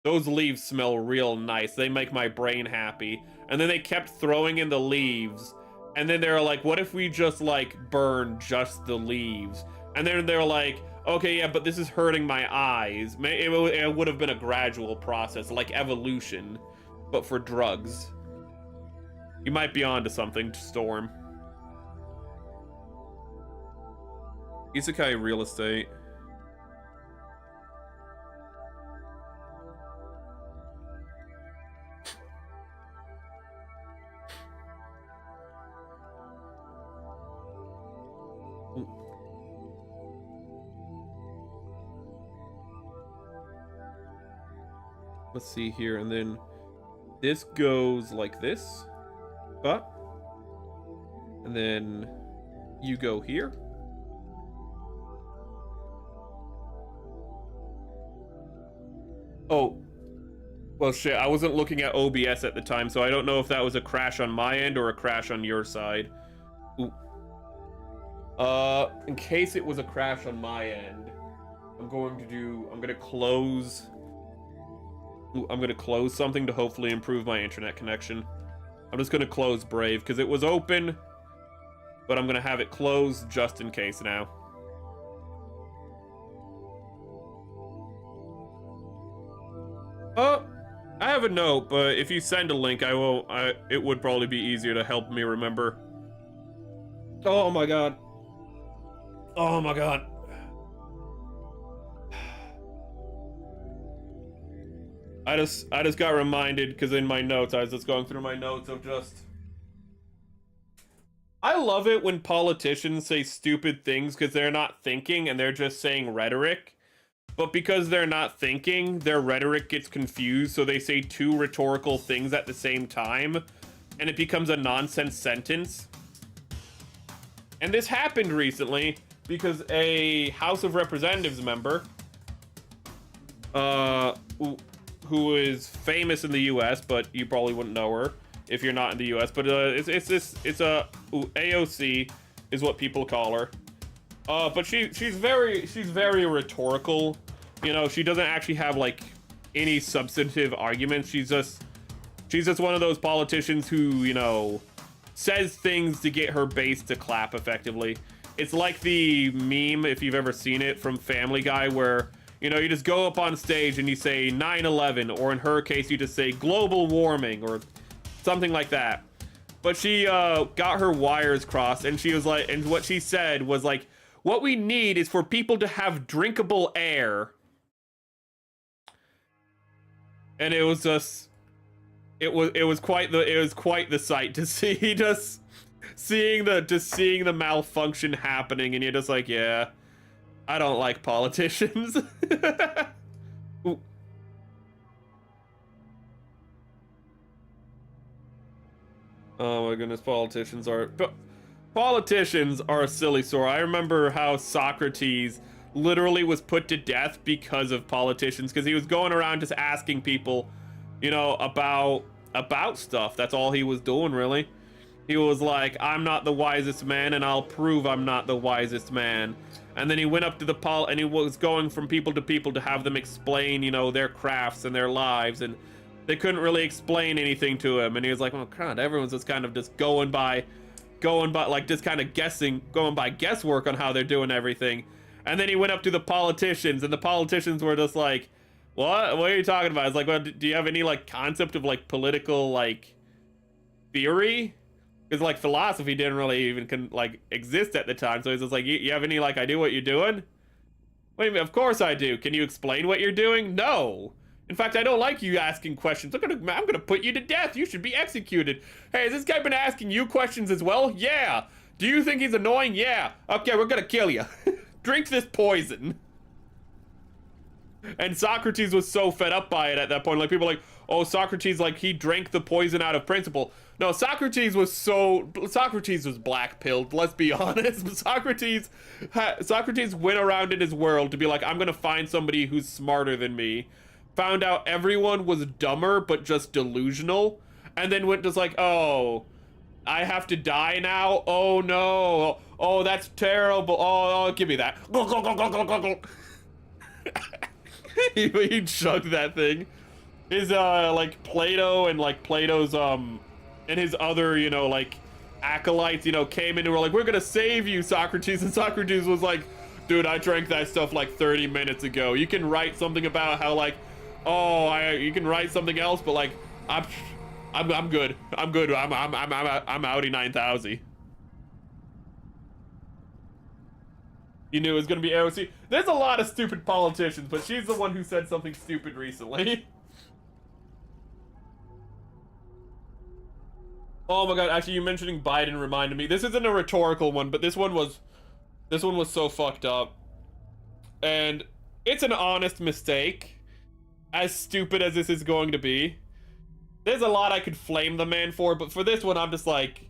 those leaves smell real nice. They make my brain happy. And then they kept throwing in the leaves. And then they were like, what if we just like burn just the leaves? And then they're like, okay, yeah, but this is hurting my eyes. It would have been a gradual process, like evolution, but for drugs. You might be onto something, Storm. Isekai real estate. Let's see here, and then this goes like this, and then you go here. Oh, well shit, I wasn't looking at OBS at the time, so I don't know if that was a crash on my end or a crash on your side. Ooh. In case it was a crash on my end, I'm gonna close something to hopefully improve my internet connection. I'm just gonna close Brave because it was open, but I'm gonna have it closed just in case now. Oh, I have a note, but if you send a link, it would probably be easier to help me remember. Oh my god. Oh my god. I just got reminded because in my notes, I was just going through my notes of just... I love it when politicians say stupid things because they're not thinking and they're just saying rhetoric. But because they're not thinking, their rhetoric gets confused, so they say two rhetorical things at the same time, and it becomes a nonsense sentence. And this happened recently because a House of Representatives member, who is famous in the U.S., but you probably wouldn't know her if you're not in the U.S., but it's AOC is what people call her. But she's very rhetorical. You know, she doesn't actually have like any substantive arguments. She's just one of those politicians who, you know, says things to get her base to clap effectively. It's like the meme, if you've ever seen it, from Family Guy, where, you know, you just go up on stage and you say 9/11, or in her case, you just say global warming or something like that. But she got her wires crossed, and she was like, and what she said was like, what we need is for people to have drinkable air. And it was just, it was quite the sight to see, just seeing the malfunction happening, and you're just like, yeah, I don't like politicians. Ooh. Oh my goodness, politicians are a silly sore. I remember how Socrates literally was put to death because of politicians, because he was going around just asking people, you know, about stuff. That's all he was doing, really. He was like, I'm not the wisest man, and I'll prove I'm not the wisest man. And then he went up to and he was going from people to have them explain, you know, their crafts and their lives, and they couldn't really explain anything to him, and he was like, oh god, everyone's just kind of just going by like just kind of going by guesswork on how they're doing everything. And then he went up to the politicians, and the politicians were just like, what are you talking about? It's like, well, do you have any like concept of like political like theory? Because like philosophy didn't really even like exist at the time. So he's just like, you have any like idea what you're doing? What do you mean? Of course I do. Can you explain what you're doing? No. In fact, I don't like you asking questions. I'm gonna put you to death. You should be executed. Hey, has this guy been asking you questions as well? Yeah. Do you think he's annoying? Yeah. Okay, we're gonna kill you. Drink this poison. And Socrates was so fed up by it at that point. Like, people were like, oh, Socrates, like, he drank the poison out of principle. No, Socrates was black-pilled, let's be honest. Socrates went around in his world to be like, I'm gonna find somebody who's smarter than me. Found out everyone was dumber, but just delusional. And then went just like, oh, I have to die now? Oh, no. Oh, that's terrible. Oh, give me that. He chugged that thing. His like Plato and like Plato's and his other, you know, like acolytes, you know, came in and were like, we're gonna save you, Socrates. And Socrates was like, dude, I drank that stuff like 30 minutes ago. You can write something about how like, oh, you can write something else, but like, I'm good. I'm good. I'm outie 9000. You knew it was gonna be AOC. There's a lot of stupid politicians, but she's the one who said something stupid recently. Oh my god, actually, you mentioning Biden reminded me. This isn't a rhetorical one, but this one was so fucked up. And it's an honest mistake. As stupid as this is going to be. There's a lot I could flame the man for, but for this one, I'm just like,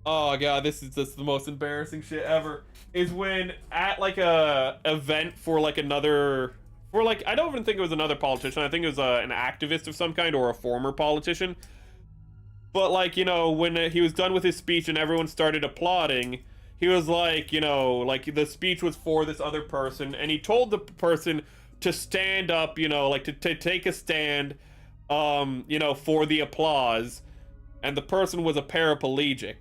oh god, this is just the most embarrassing shit ever. Is when at like a event for like I don't even think it was another politician. I think it was an activist of some kind or a former politician. But like, you know, when he was done with his speech and everyone started applauding, he was like, you know, like the speech was for this other person, and he told the person to stand up, you know, like to take a stand, you know, for the applause, and the person was a paraplegic.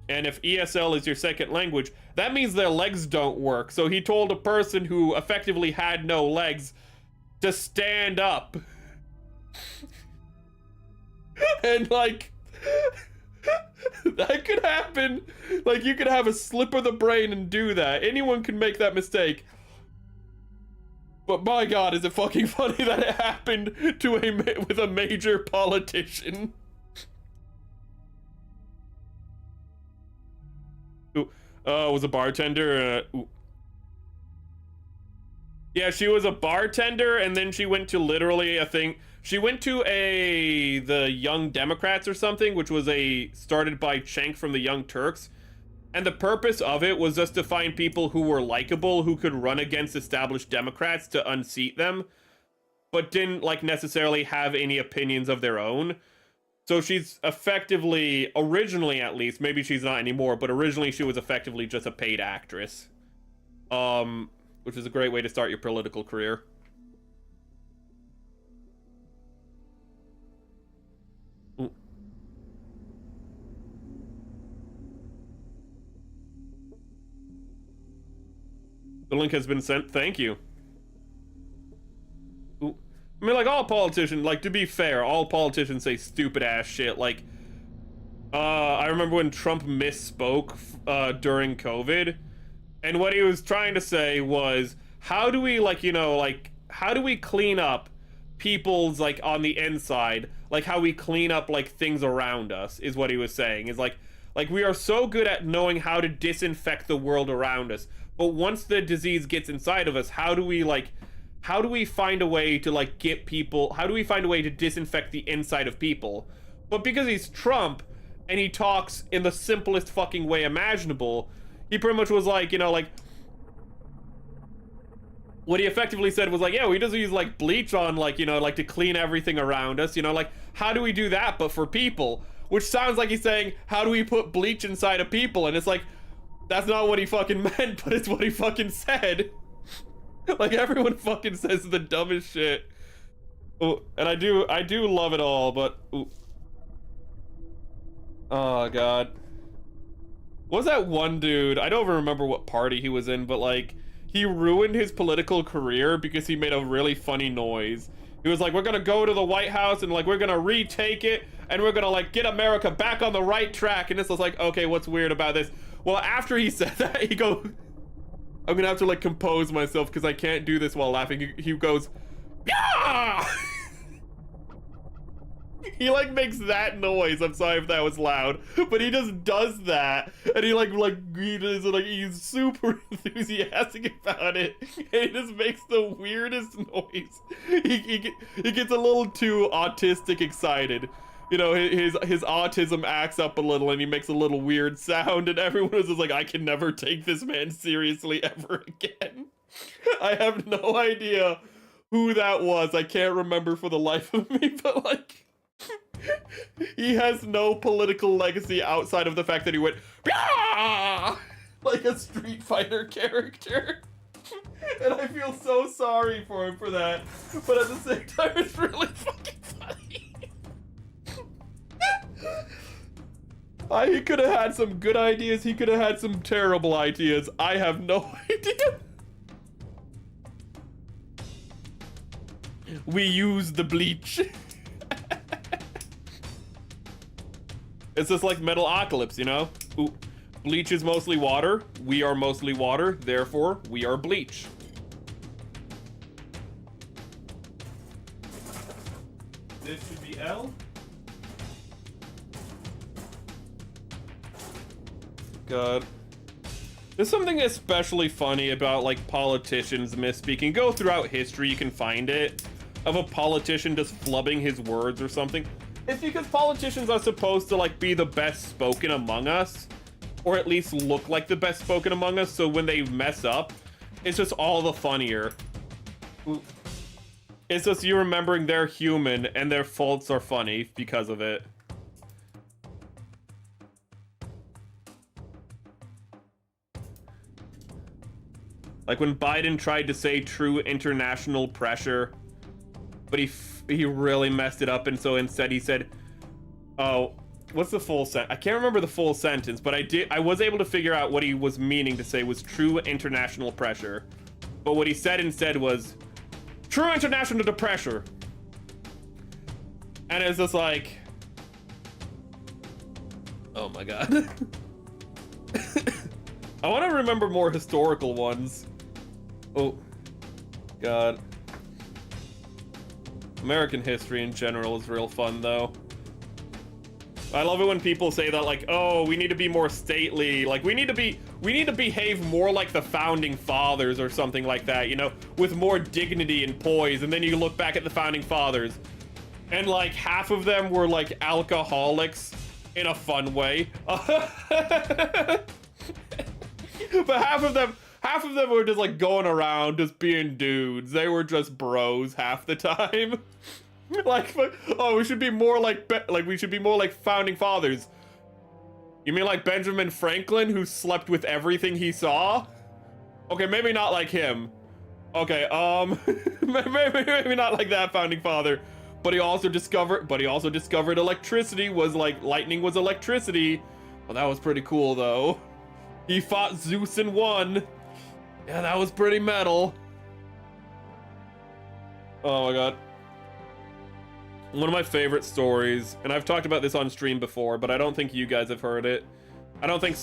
And if ESL is your second language, that means their legs don't work. So he told a person who effectively had no legs to stand up. And like, that could happen. Like, you could have a slip of the brain and do that. Anyone can make that mistake. But my god, is it fucking funny that it happened with a major politician. Was a bartender. Yeah, she was a bartender, and then she went to literally a thing. She went to the Young Democrats or something, which was started by Jank from the Young Turks. And the purpose of it was just to find people who were likable, who could run against established Democrats to unseat them, but didn't like necessarily have any opinions of their own. So she's effectively, originally at least, maybe she's not anymore, but originally she was effectively just a paid actress. Which is a great way to start your political career. Ooh. The link has been sent. Thank you. Ooh. I mean, like, all politicians, like, to be fair, all politicians say stupid ass shit. Like, I remember when Trump misspoke during COVID, and what he was trying to say was, how do we, like, you know, like, how do we clean up people's, like, on the inside, like, how we clean up, like, things around us, is what he was saying. Is like, we are so good at knowing how to disinfect the world around us, but once the disease gets inside of us, how do we find a way to, like, get people, how do we find a way to disinfect the inside of people? But because he's Trump, and he talks in the simplest fucking way imaginable, he pretty much was like, you know, like, what he effectively said was like, yeah, we just use, like, bleach on, like, you know, like, to clean everything around us, you know, like, how do we do that but for people? Which sounds like he's saying, how do we put bleach inside of people? And it's like, that's not what he fucking meant, but it's what he fucking said. Like, everyone fucking says the dumbest shit. Oh, and I do love it all, but ooh. Oh god. What was that one dude? I don't even remember what party he was in, but like he ruined his political career because he made a really funny noise. He was like, we're gonna go to the White House and like we're gonna retake it and we're gonna like get America back on the right track. And this was like, okay, what's weird about this? Well, after he said that, he goes, I'm gonna have to like compose myself because I can't do this while laughing. He goes, yeah! He like makes that noise. I'm sorry if that was loud, but he just does that, and he he's super enthusiastic about it, and he just makes the weirdest noise. He gets a little too autistic excited. You know, his autism acts up a little, and he makes a little weird sound, and everyone is just like, I can never take this man seriously ever again. I have no idea who that was. I can't remember for the life of me, but like. He has no political legacy outside of the fact that he went like a Street Fighter character. And I feel so sorry for him for that. But at the same time, it's really fucking funny. He could have had some good ideas. He could have had some terrible ideas. I have no idea. We use the bleach. It's just like Metalocalypse, you know? Ooh, bleach is mostly water. We are mostly water. Therefore, we are bleach. This should be L. God. There's something especially funny about like politicians misspeaking. Go throughout history, you can find it. Of a politician just flubbing his words or something. It's because politicians are supposed to like be the best spoken among us, or at least look like the best spoken among us, so when they mess up, it's just all the funnier. It's just you remembering they're human and their faults are funny because of it. Like when Biden tried to say true international pressure, but he really messed it up, and so instead he said, oh, what's the full sentence? I can't remember the full sentence, but I was able to figure out what he was meaning to say was true international pressure. But what he said instead was true international pressure. And it's just like, oh my god. I want to remember more historical ones. Oh god. American history in general is real fun, though. I love it when people say that, like, oh, we need to be more stately. Like, we need to behave more like the founding fathers or something like that, you know, with more dignity and poise. And then you look back at the founding fathers, and like half of them were like alcoholics in a fun way. But half of them were just like going around just being dudes. They were just bros half the time. Like, oh, we should be more like founding fathers. You mean like Benjamin Franklin, who slept with everything he saw? Okay, maybe not like him. Okay, maybe not like that founding father. But he also discovered electricity was like lightning was electricity. Well, that was pretty cool though. He fought Zeus and won. Yeah, that was pretty metal. Oh my god. One of my favorite stories, and I've talked about this on stream before, but I don't think you guys have heard it. I don't think,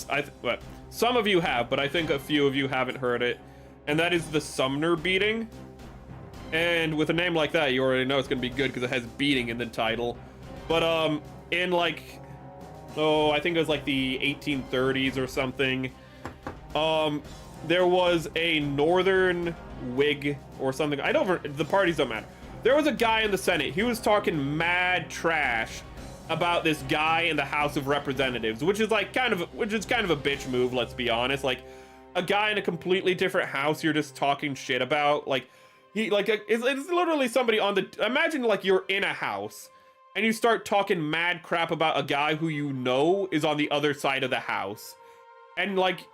some of you have, but I think a few of you haven't heard it. And that is the Sumner beating. And with a name like that, you already know it's gonna be good because it has beating in the title. But in like, I think it was like the 1830s or something. There was a Northern Whig or something. The parties don't matter. There was a guy in the Senate. He was talking mad trash about this guy in the House of Representatives, which is kind of a bitch move. Let's be honest. Like a guy in a completely different house, you're just talking shit about. Like it's literally somebody on the. Imagine like you're in a house and you start talking mad crap about a guy who you know is on the other side of the house, and like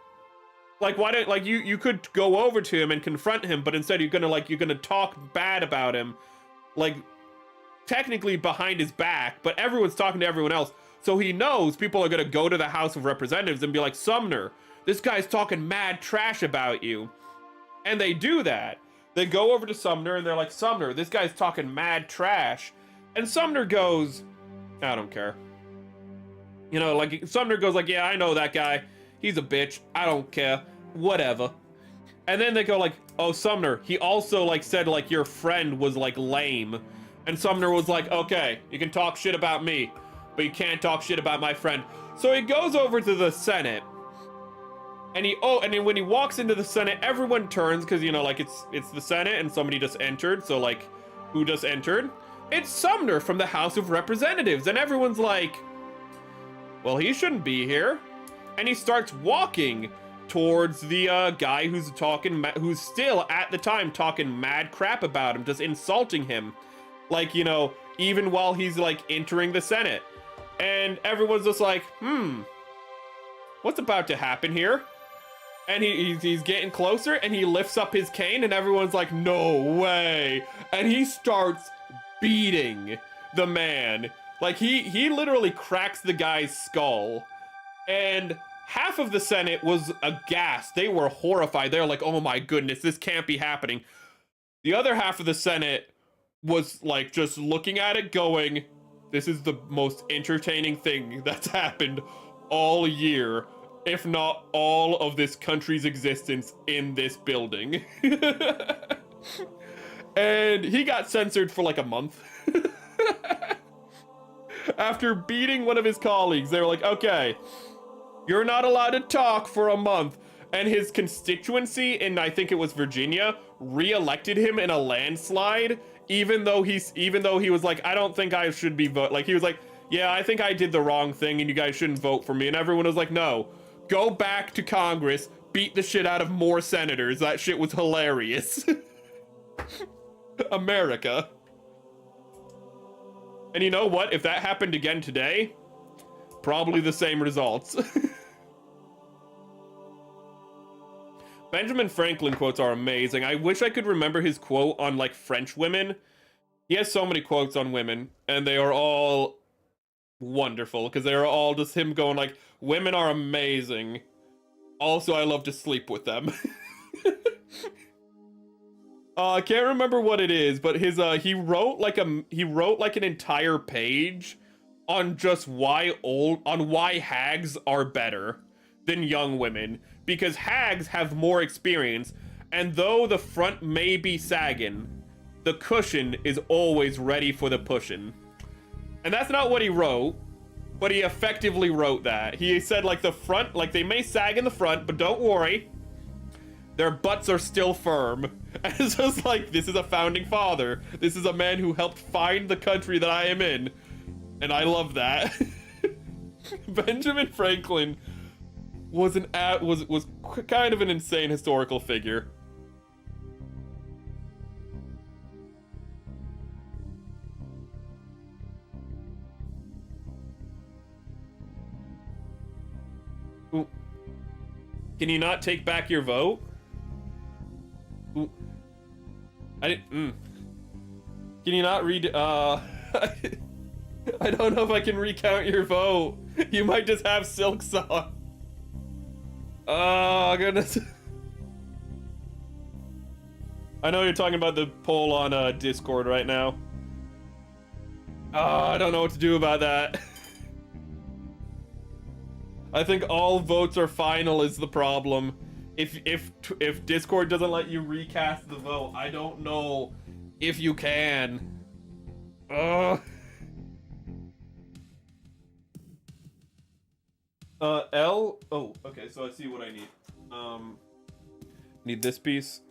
why don't you could go over to him and confront him, but instead you're gonna talk bad about him. Like technically behind his back, but everyone's talking to everyone else. So he knows people are going to go to the House of Representatives and be like, Sumner, this guy's talking mad trash about you. And they do that. They go over to Sumner and they're like, Sumner, this guy's talking mad trash. And Sumner goes, I don't care. You know, like, Sumner goes like, yeah, I know that guy. He's a bitch. I don't care. Whatever. And then they go like, oh, Sumner, he also, like, said, like, your friend was, like, lame. And Sumner was like, okay, you can talk shit about me, but you can't talk shit about my friend. So he goes over to the Senate. And then when he walks into the Senate, everyone turns, because, you know, like, it's the Senate, and somebody just entered. So, like, who just entered? It's Sumner from the House of Representatives. And everyone's like, well, he shouldn't be here. And he starts walking towards the guy who's who's still at the time talking mad crap about him, just insulting him, like, you know, even while he's like entering the Senate. And everyone's just like, what's about to happen here? And he's getting closer, and he lifts up his cane, and everyone's like, no way. And he starts beating the man. Like, he literally cracks the guy's skull. And half of the Senate was aghast. They were horrified. They were like, oh my goodness, this can't be happening. The other half of the Senate was like just looking at it going, this is the most entertaining thing that's happened all year, if not all of this country's existence in this building. And he got censored for like a month. After beating one of his colleagues, they were like, okay, you're not allowed to talk for a month. And his constituency in, I think it was Virginia, re-elected him in a landslide, even though he was like, I don't think I should be vote. Like, he was like, yeah, I think I did the wrong thing and you guys shouldn't vote for me. And everyone was like, no, go back to Congress, beat the shit out of more senators. That shit was hilarious. America. And you know what? If that happened again today, probably the same results. Benjamin Franklin quotes are amazing. I wish I could remember his quote on, like, French women. He has so many quotes on women, and they are all wonderful, because they are all just him going, like, women are amazing. Also, I love to sleep with them. I can't remember what it is, but his he wrote like an entire page on just why hags are better than young women, because hags have more experience, and though the front may be sagging, the cushion is always ready for the pushin'. And that's not what he wrote, but he effectively wrote that. He said, like, the front, like, they may sag in the front, but don't worry, their butts are still firm. And it's just like, this is a founding father. This is a man who helped find the country that I am in. And I love that. Benjamin Franklin was kind of an insane historical figure. Ooh. Can you not take back your vote? Ooh. Can you not read, I don't know if I can recount your vote. You might just have silk song. Oh, goodness. I know you're talking about the poll on Discord right now. Oh, I don't know what to do about that. I think all votes are final is the problem. If Discord doesn't let you recast the vote, I don't know if you can. L. Oh, okay. So I see what I need. Need this piece.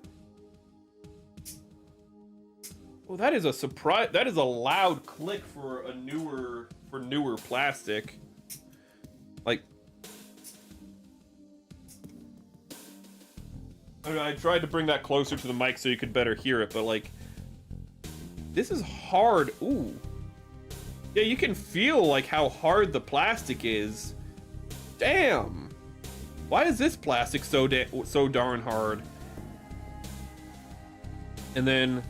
Oh, that is a surprise. That is a loud click for a newer plastic. Like, I tried to bring that closer to the mic so you could better hear it, but like, this is hard. Ooh. Yeah, you can feel like how hard the plastic is. Damn. Why is this plastic so darn hard? And then,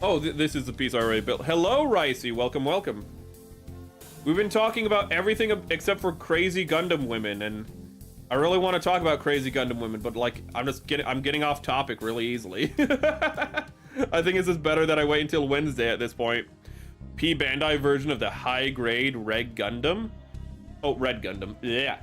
Oh, this is the piece I already built. Hello, Ricey. Welcome, welcome. We've been talking about everything except for crazy Gundam women, and I really want to talk about crazy Gundam women, but like, I'm getting off topic really easily. I think it's just better that I wait until Wednesday at this point. P Bandai version of the high-grade Red Gundam? Oh, Red Gundam. Yeah.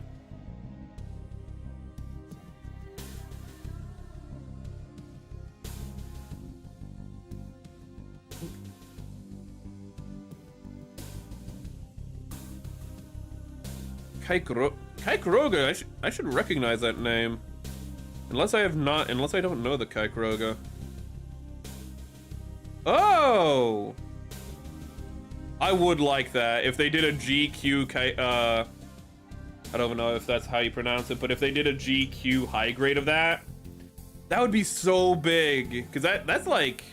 Kaikuroga, I should recognize that name. Unless I don't know the Kaikuroga. Oh! I would like that if they did a GQ I don't know if that's how you pronounce it, but if they did a GQ high grade of that, that would be so big. Cause that's like,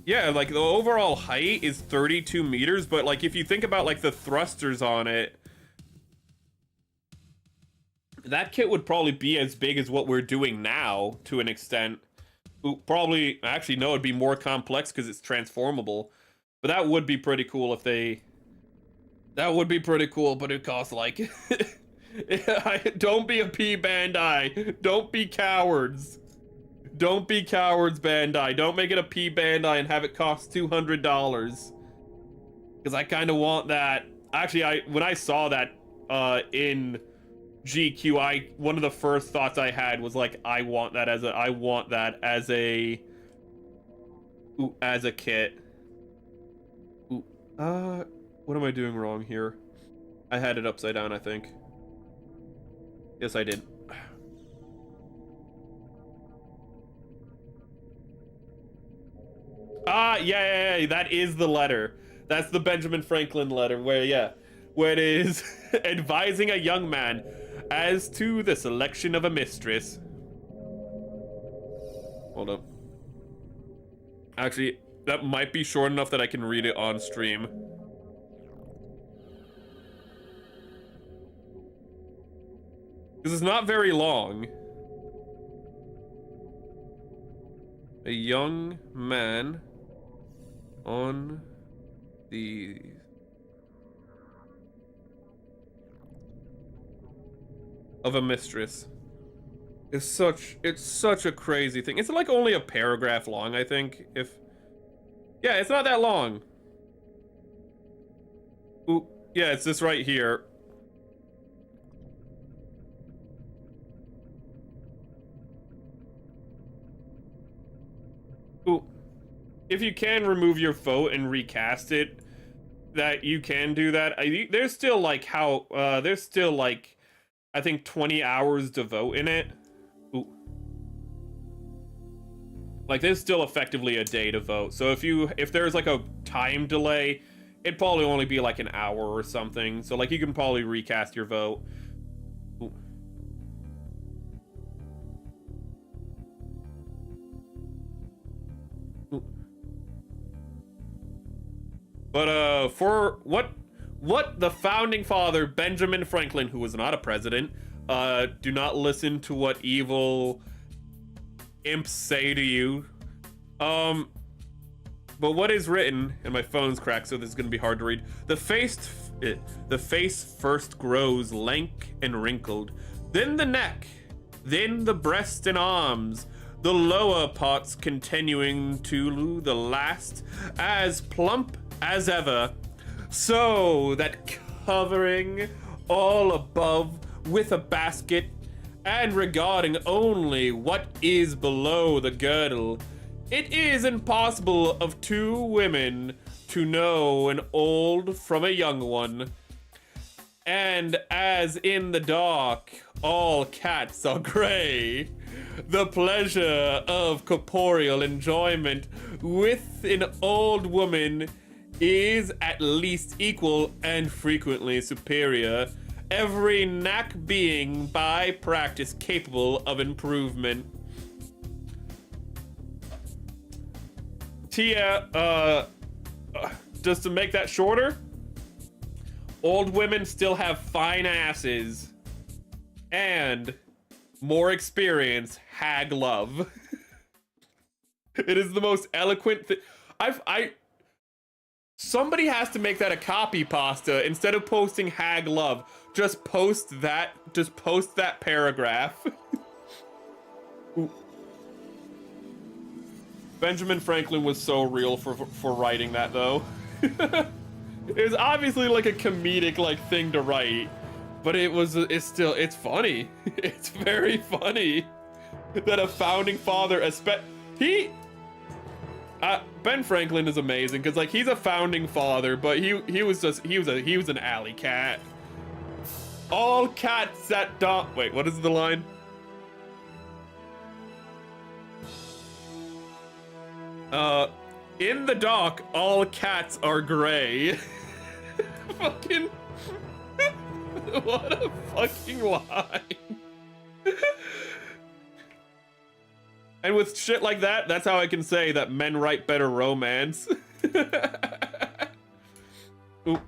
yeah, like the overall height is 32 meters, but like if you think about like the thrusters on it, that kit would probably be as big as what we're doing now to an extent. Probably, actually no, it'd be more complex because it's transformable. But that would be pretty cool if they... That would be pretty cool, but it costs like... Don't be a P Bandai. Don't be cowards. Don't be cowards, Bandai. Don't make it a P Bandai and have it cost $200. Because I kind of want that. Actually, when I saw that in GQ, one of the first thoughts I had was like, I want that as a kit. What am I doing wrong here? I had it upside down, I think. Yes, I did. Yeah, that is the letter. That's the Benjamin Franklin letter where it is advising a young man as to the selection of a mistress. Hold up. Actually, that might be short enough that I can read it on stream. Because it's not very long. A young man on the... of a mistress. It's such a crazy thing. It's like only a paragraph long, I think. Yeah, it's not that long. Ooh, yeah, it's this right here. Ooh. If you can remove your vote and recast it, that you can do that. There's still like I think 20 hours to vote in it. Ooh. Like there's still effectively a day to vote. So if there's like a time delay, it'd probably only be like an hour or something. So like you can probably recast your vote. Ooh. Ooh. But for what the founding father Benjamin Franklin, who was not a president, do not listen to what evil imps say to you. But what is written, and my phone's cracked, so this is gonna be hard to read. The face first grows lank and wrinkled, then the neck, then the breast and arms, the lower parts continuing to the last as plump as ever, so that covering all above with a basket and regarding only what is below the girdle, it is impossible of two women to know an old from a young one. And as in the dark all cats are gray, the pleasure of corporeal enjoyment with an old woman is at least equal and frequently superior, every knack being by practice capable of improvement. Tia, just to make that shorter, old women still have fine asses and more experience, hag love. It is the most eloquent thing. Somebody has to make that a copy pasta instead of posting hag love. Just post that paragraph. Benjamin Franklin was so real for writing that though. It was obviously like a comedic like thing to write, but it's funny. It's very funny that a founding father Ben Franklin is amazing because like he's a founding father, but he was an alley cat. All cats that don't wait, what is the line? In the dock, all cats are gray. Fucking what a fucking line. And with shit like that, that's how I can say that men write better romance. Ooh.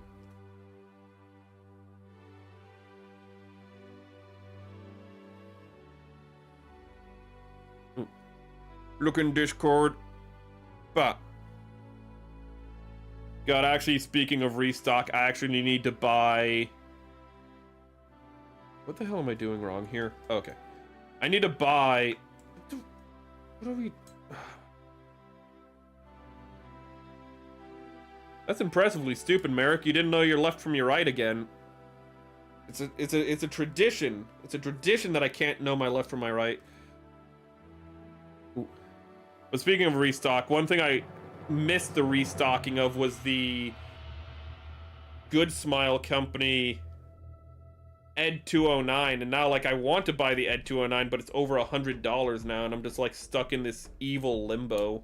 Look in Discord. But God, actually, speaking of restock, I actually need to buy... What the hell am I doing wrong here? Okay. I need to buy... What are we... That's impressively stupid, Merrick. You didn't know your left from your right again. It's a tradition. It's a tradition that I can't know my left from my right. Ooh. But speaking of restock, one thing I missed the restocking of was the Good Smile Company Ed 209, and now like I want to buy the Ed 209, but it's over $100 now, and I'm just like stuck in this evil limbo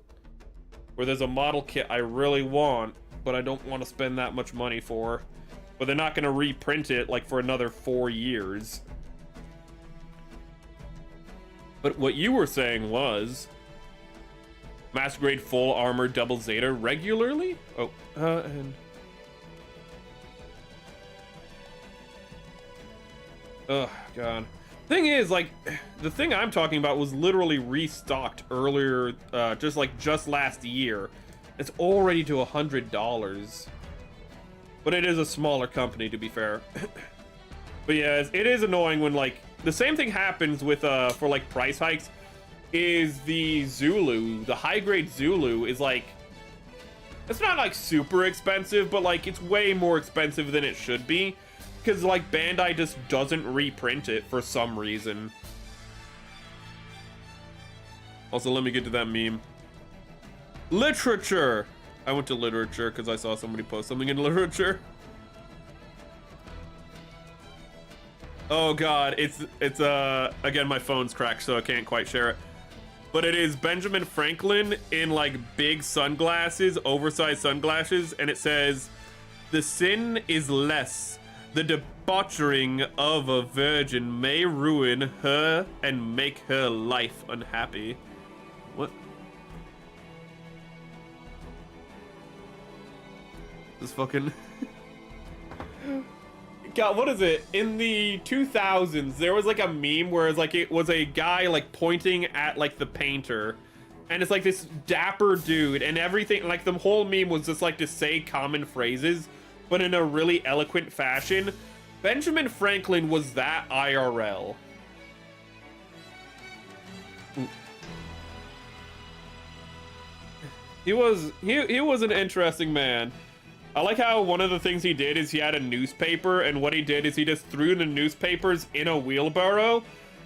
where there's a model kit I really want, but I don't want to spend that much money for. But they're not going to reprint it like for another 4 years. But what you were saying was Master Grade Full Armor Double Zeta regularly? Oh, and... Oh, God. Thing is, like, the thing I'm talking about was literally restocked earlier, just last year. It's already to $100. But it is a smaller company, to be fair. But yeah, it is annoying when, like, the same thing happens with, for, like, price hikes, is the Zulu, the high-grade Zulu is, like, it's not, like, super expensive, but, like, it's way more expensive than it should be. Because, like, Bandai just doesn't reprint it for some reason. Also, let me get to that meme. Literature! I went to literature because I saw somebody post something in literature. Oh god, it's again, my phone's cracked, so I can't quite share it. But it is Benjamin Franklin in, like, big sunglasses, oversized sunglasses, and it says, "The sin is less. The debauchering of a virgin may ruin her and make her life unhappy." What? This fucking... God, what is it? In the 2000s, there was, like, a meme where it was a guy, like, pointing at, like, the painter. And it's, like, this dapper dude, and everything, like, the whole meme was just, like, to say common phrases, but in a really eloquent fashion. Benjamin Franklin was that IRL. He was an interesting man. I like how one of the things he did is he had a newspaper, and what he did is he just threw the newspapers in a wheelbarrow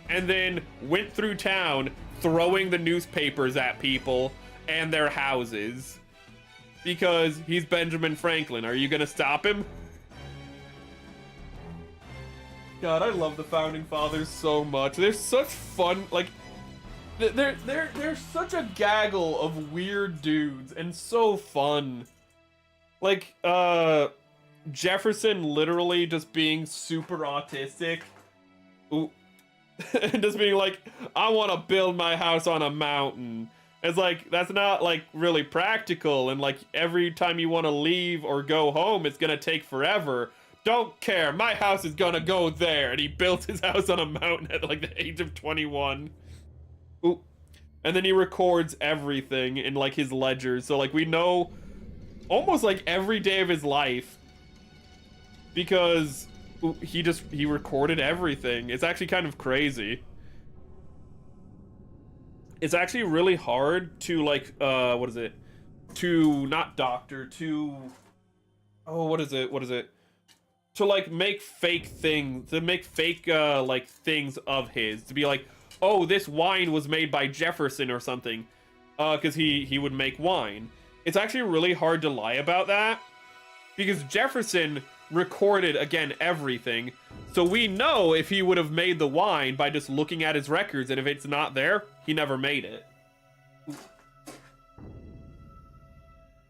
and then went through town throwing the newspapers at people and their houses. Because he's Benjamin Franklin. Are you gonna stop him? God, I love the Founding Fathers so much. They're such fun, like, they're such a gaggle of weird dudes and so fun. Like, Jefferson literally just being super autistic. Ooh. And just being like, I want to build my house on a mountain. It's like, that's not, like, really practical, and, like, every time you want to leave or go home, it's gonna take forever. Don't care, my house is gonna go there. And he built his house on a mountain at, like, the age of 21. Ooh. And then he records everything in like his ledgers. So like we know almost like every day of his life because he recorded everything. It's actually kind of crazy. It's actually really hard to like what is it? To not doctor, to oh what is it? To like make fake things, to make fake like things of his, to be like, oh, this wine was made by Jefferson or something, because he would make wine. It's actually really hard to lie about that because Jefferson recorded again everything, so we know if he would have made the wine by just looking at his records, and if it's not there, he never made it.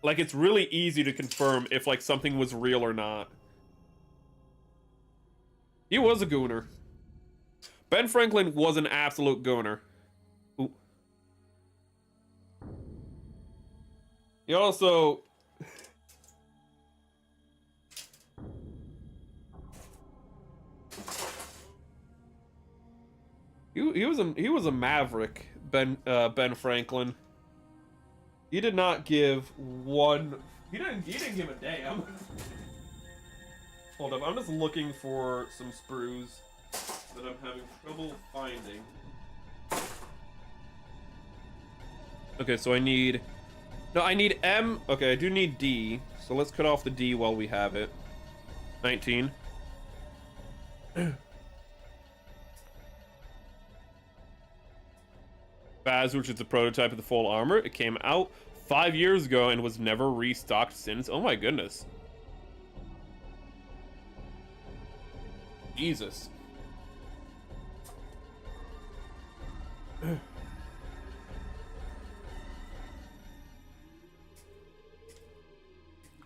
Like it's really easy to confirm if like something was real or not. He was a gooner. Ben Franklin was an absolute gooner. Ooh. He also... he was a maverick, Ben Franklin. He did not give one... He didn't give a damn. Hold up, I'm just looking for some sprues that I'm having trouble finding. Okay, so I need M. Okay, I do need D. So let's cut off the D while we have it. 19. Baz, which is the prototype of the full armor. It came out 5 years ago and was never restocked since. Oh my goodness. Jesus.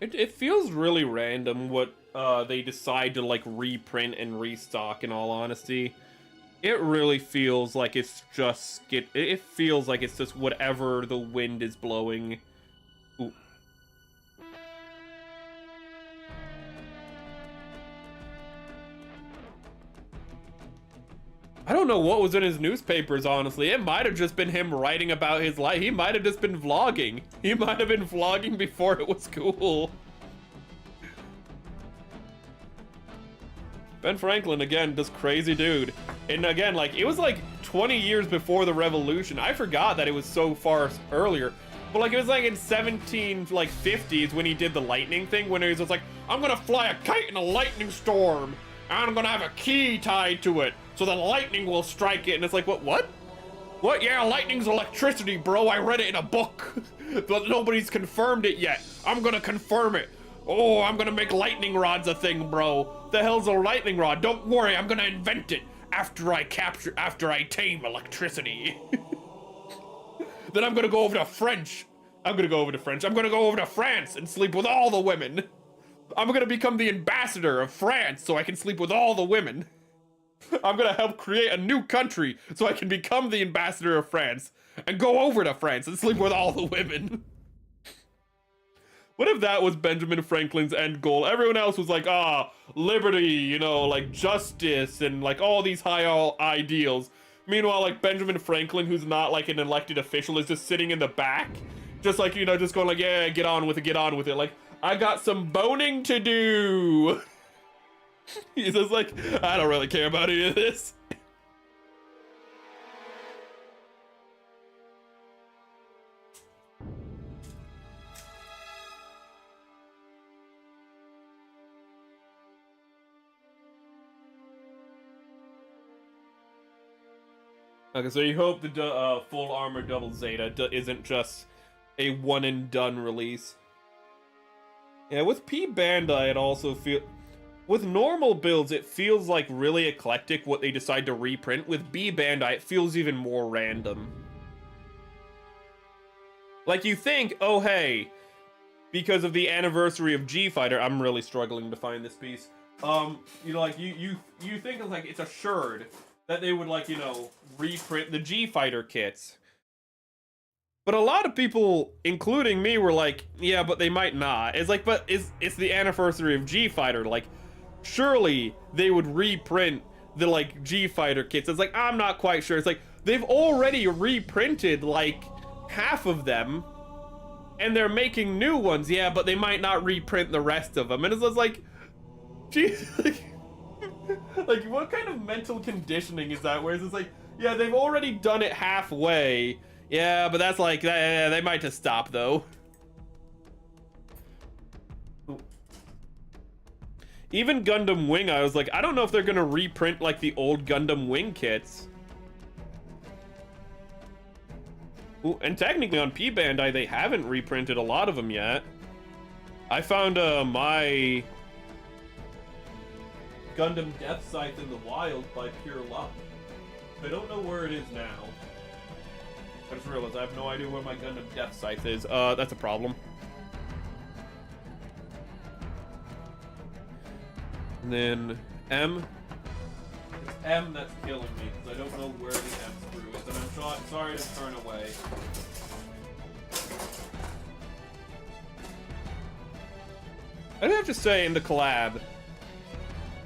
It feels really random what they decide to like reprint and restock, in all honesty. It really feels like it's just it feels like it's just whatever the wind is blowing. Ooh. I don't know what was in his newspapers, honestly. It might have just been him writing about his life. He might have just been vlogging. He might have been vlogging before it was cool. Ben Franklin, again, this crazy dude. And again, like, it was like 20 years before the revolution. I forgot that it was so far earlier. But like, it was like in 50s when he did the lightning thing, when he was just like, I'm gonna fly a kite in a lightning storm. And I'm gonna have a key tied to it, so the lightning will strike it. And it's like, what? What? Yeah, lightning's electricity, bro. I read it in a book, but nobody's confirmed it yet. I'm gonna confirm it. Oh, I'm gonna make lightning rods a thing, bro. The hell's a lightning rod? Don't worry, I'm gonna invent it after I tame electricity. Then I'm gonna go over to French. I'm gonna go over to France and sleep with all the women. I'm gonna become the ambassador of France so I can sleep with all the women. I'm gonna help create a new country so I can become the ambassador of France and go over to France and sleep with all the women. What if that was Benjamin Franklin's end goal? Everyone else was like, liberty, you know, like justice and like all these high ideals. Meanwhile, like Benjamin Franklin, who's not like an elected official, is just sitting in the back. Just like, you know, just going like, yeah, get on with it. Like, I got some boning to do. He's just like, I don't really care about any of this. Okay, so you hope the full armor double Zeta isn't just a one and done release. Yeah, with P Bandai, it also with normal builds, it feels like really eclectic what they decide to reprint. With B Bandai, it feels even more random. Like you think, oh hey, because of the anniversary of G Fighter, I'm really struggling to find this piece. You know, like you think it's like it's assured that they would like, you know, reprint the G Fighter kits. But a lot of people, including me, were like, yeah, but they might not. It's like, but it's the anniversary of G Fighter. Like, surely they would reprint the like G-Fighter kits. It's like, I'm not quite sure. It's like, they've already reprinted like half of them and they're making new ones. Yeah, but they might not reprint the rest of them. And it's just like, geez, like what kind of mental conditioning is that? Whereas it's like, yeah, they've already done it halfway. Yeah, but that's like, they might just stop though. Even Gundam Wing, I was like, I don't know if they're gonna reprint like the old Gundam Wing kits. Ooh, and technically on P Bandai, they haven't reprinted a lot of them yet. I found my Gundam Death Scythe in the wild by pure luck. I don't know where it is now. I just realized I have no idea where my Gundam Death Scythe is. That's a problem. And then M. It's M that's killing me because I don't know where the M screw is, and I'm sorry to turn away. I have to say, in the collab,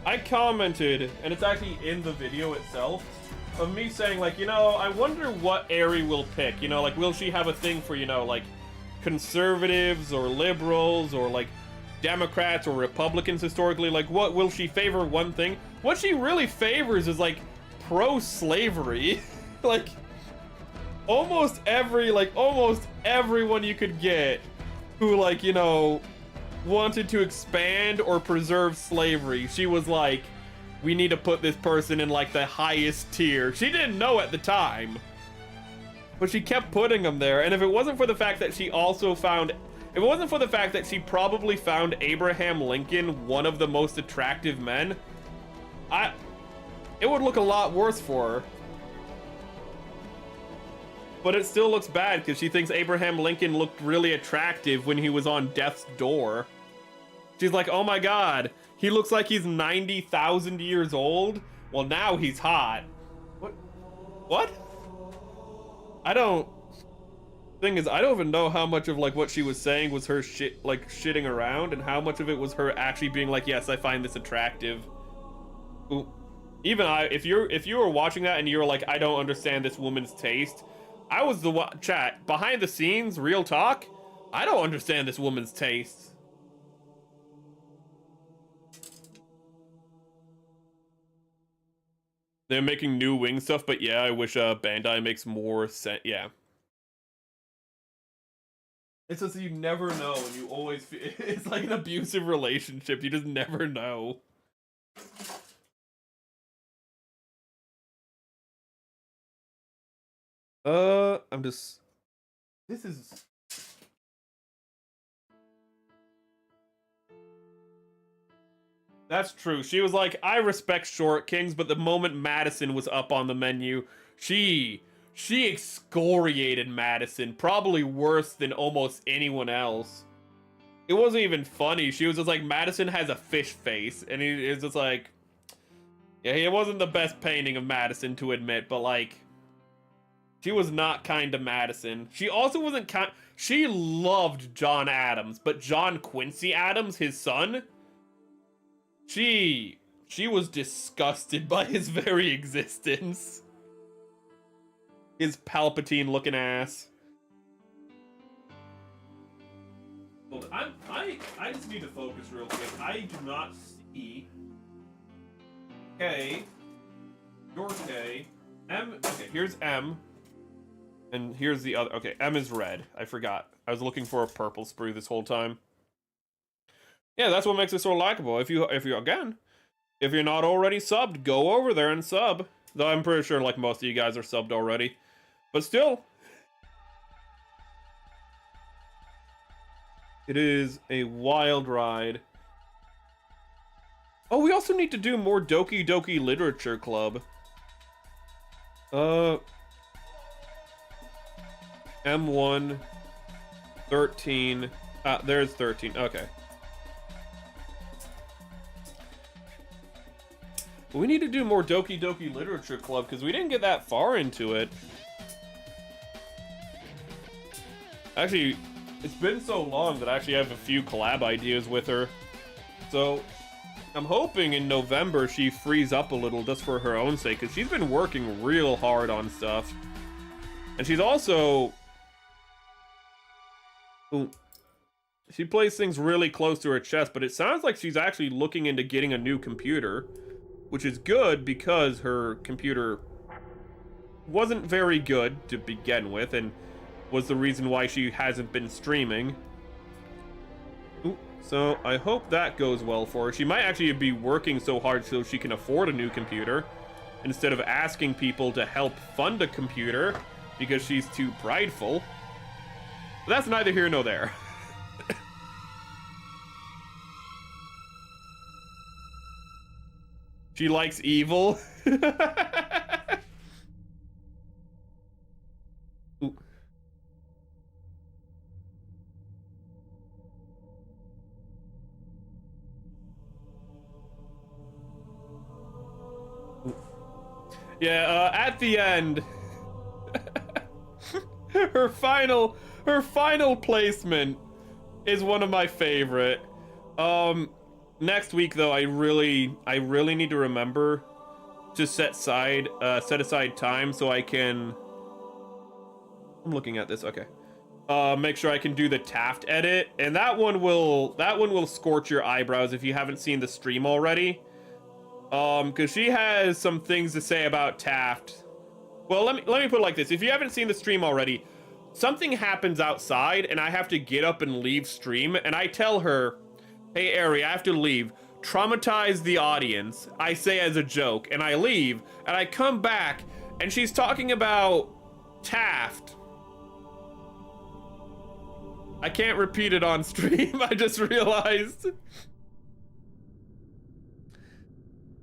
I commented, and it's actually in the video itself, of me saying, like, you know, I wonder what Eri will pick. You know, like, will she have a thing for, you know, like, conservatives or liberals or, like, Democrats or Republicans historically? Like, what will she favor one thing? What she really favors is, like, pro-slavery. Like, almost everyone you could get who, like, you know, wanted to expand or preserve slavery, she was like, we need to put this person in like the highest tier. She didn't know at the time, but she kept putting them there. And if it wasn't for the fact that she also found, if it wasn't for the fact that she probably found Abraham Lincoln one of the most attractive men, it would look a lot worse for her. But it still looks bad because she thinks Abraham Lincoln looked really attractive when he was on death's door. She's like, oh my god, he looks like he's 90,000 years old? Well, now he's hot. What? I don't... Thing is, I don't even know how much of like what she was saying was her shitting around, and how much of it was her actually being like, yes, I find this attractive. Ooh. Even if you were watching that and you were like, I don't understand this woman's taste, I was the one, chat, behind the scenes, real talk, I don't understand this woman's taste. They're making new wing stuff, but yeah, I wish Bandai makes more sense. Yeah. It's just you never know, and you always feel, it's like an abusive relationship. You just never know. I'm just... This is... That's true. She was like, I respect Short Kings, but the moment Madison was up on the menu, she excoriated Madison, probably worse than almost anyone else. It wasn't even funny. She was just like, Madison has a fish face, and it's just like, yeah, it wasn't the best painting of Madison to admit, but like, she was not kind to Madison. She also wasn't kind. She loved John Adams, but John Quincy Adams, his son, she was disgusted by his very existence. His Palpatine-looking ass. Hold on, I just need to focus real quick. I do not see K, your K, M. Okay, here's M. And here's the other. Okay, M is red. I forgot. I was looking for a purple sprue this whole time. Yeah, that's what makes it so likable. If you're not already subbed, go over there and sub. Though I'm pretty sure like most of you guys are subbed already. But still, it is a wild ride. Oh, we also need to do more Doki Doki Literature Club. M1, 13. There's 13. Okay. We need to do more Doki Doki Literature Club because we didn't get that far into it. Actually, it's been so long that I actually have a few collab ideas with her. So, I'm hoping in November she frees up a little just for her own sake, because she's been working real hard on stuff. And she's also... Ooh. She plays things really close to her chest, but it sounds like she's actually looking into getting a new computer, which is good because her computer wasn't very good to begin with, and was the reason why she hasn't been streaming. Ooh, so I hope that goes well for her. She might actually be working so hard so she can afford a new computer, instead of asking people to help fund a computer because she's too prideful. But that's neither here nor there. She likes evil. Ooh. Yeah, at the end, her final placement is one of my favorite. Next week though, I really need to remember to set aside time so I can. I'm looking at this. Okay. Make sure I can do the Taft edit, and that one will scorch your eyebrows if you haven't seen the stream already. Because she has some things to say about Taft. Well, let me put it like this: if you haven't seen the stream already, something happens outside, and I have to get up and leave stream, and I tell her, "Hey, Ari, I have to leave. Traumatize the audience," I say as a joke, and I leave, and I come back, and she's talking about Taft. I can't repeat it on stream, I just realized.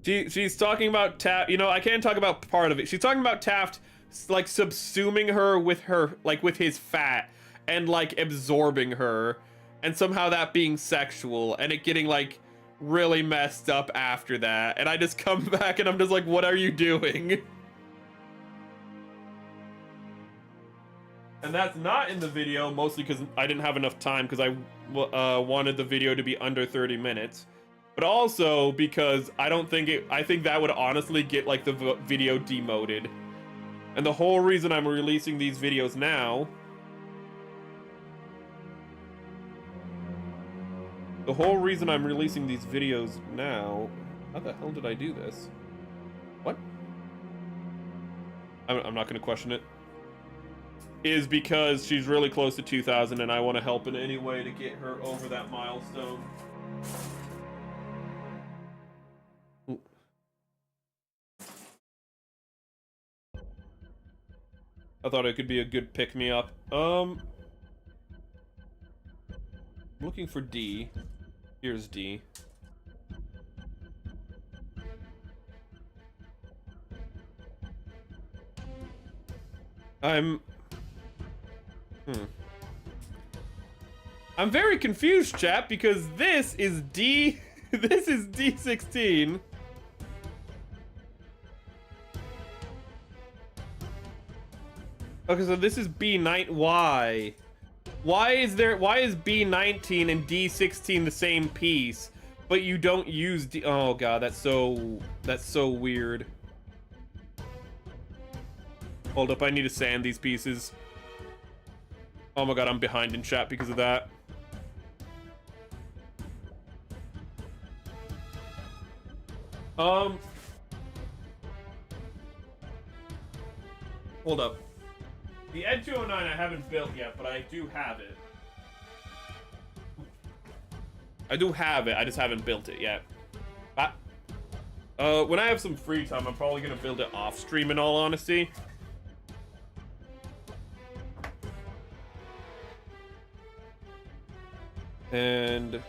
She's talking about Taft, you know, I can't talk about part of it. She's talking about Taft, like, subsuming her, like, with his fat, and, like, absorbing her. And somehow that being sexual, and it getting, like, really messed up after that. And I just come back and I'm just like, what are you doing? And that's not in the video, mostly because I didn't have enough time, because I wanted the video to be under 30 minutes. But also because I think that would honestly get, like, the video demoted. And the whole reason I'm releasing these videos now... The whole reason I'm releasing these videos now... How the hell did I do this? What? I'm not gonna question it. Is because she's really close to 2,000 and I want to help in any way to get her over that milestone. Ooh. I thought it could be a good pick-me-up. Looking for D. Here's D. I'm very confused, chat, because this is D... this is D16. Okay, so this is B9... Why? Why is B19 and D16 the same piece, but you don't use D... Oh god, that's so weird. Hold up, I need to sand these pieces. Oh my god, I'm behind in chat because of that. Hold up. The Ed 209 I haven't built yet, but I do have it. I do have it, I just haven't built it yet. When I have some free time, I'm probably gonna build it off stream in all honesty. And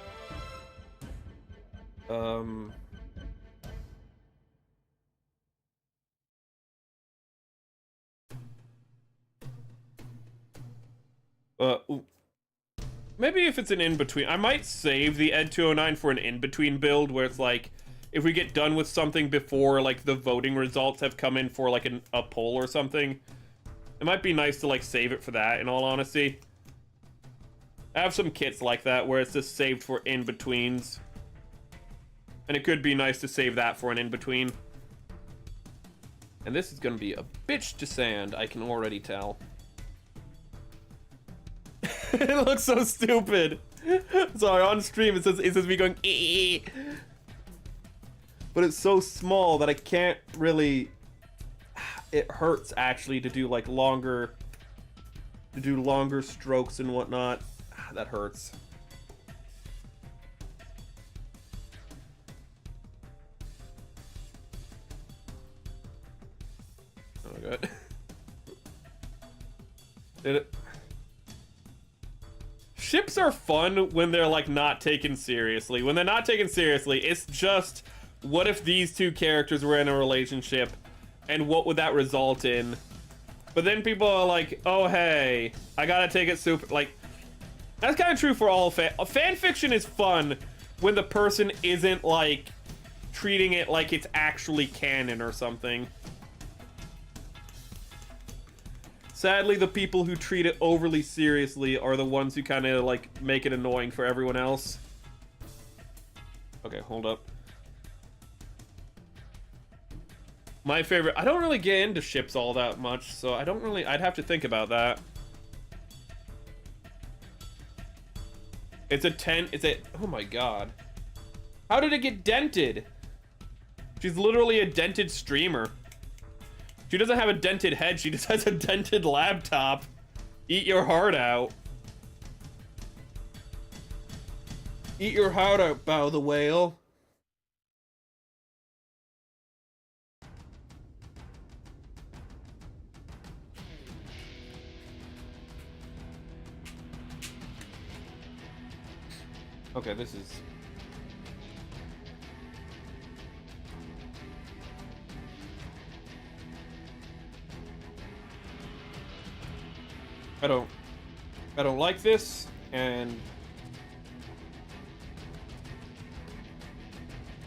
maybe if it's an in-between, I might save the Ed 209 for an in-between build where it's like, if we get done with something before like the voting results have come in for like a poll or something, it might be nice to like save it for that in all honesty. I have some kits like that where it's just saved for in-betweens. And it could be nice to save that for an in-between. And this is gonna be a bitch to sand, I can already tell. It looks so stupid. Sorry, on stream it says me going ee. But it's so small that I can't really. It hurts actually to do like longer strokes and whatnot. That hurts. Oh my god. Did it? Ships are fun when they're like not taken seriously. When they're not taken seriously, it's just, what if these two characters were in a relationship and what would that result in? But then people are like, oh hey, I gotta take it super, like, that's kind of true for all fan fiction is fun when the person isn't like treating it like it's actually canon or something. Sadly, the people who treat it overly seriously are the ones who kind of like make it annoying for everyone else. Okay, hold up. My favorite, I don't really get into ships all that much, so I don't really, I'd have to think about that. It's a 10, oh my god. How did it get dented? She's literally a dented streamer. She doesn't have a dented head, she just has a dented laptop. Eat your heart out. Eat your heart out, Bow the Whale. Okay, this is... I don't like this, and...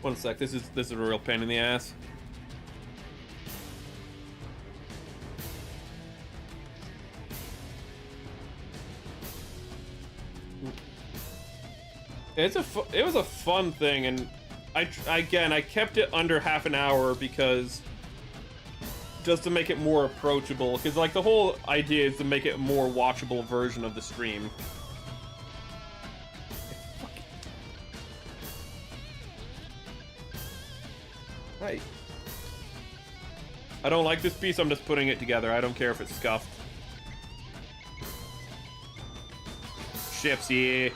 One sec, this is a real pain in the ass. It was a fun thing, and I kept it under half an hour because just to make it more approachable, because like the whole idea is to make it a more watchable version of the stream. Right. I don't like this piece, I'm just putting it together. I don't care if it's scuffed. Ships, yeah.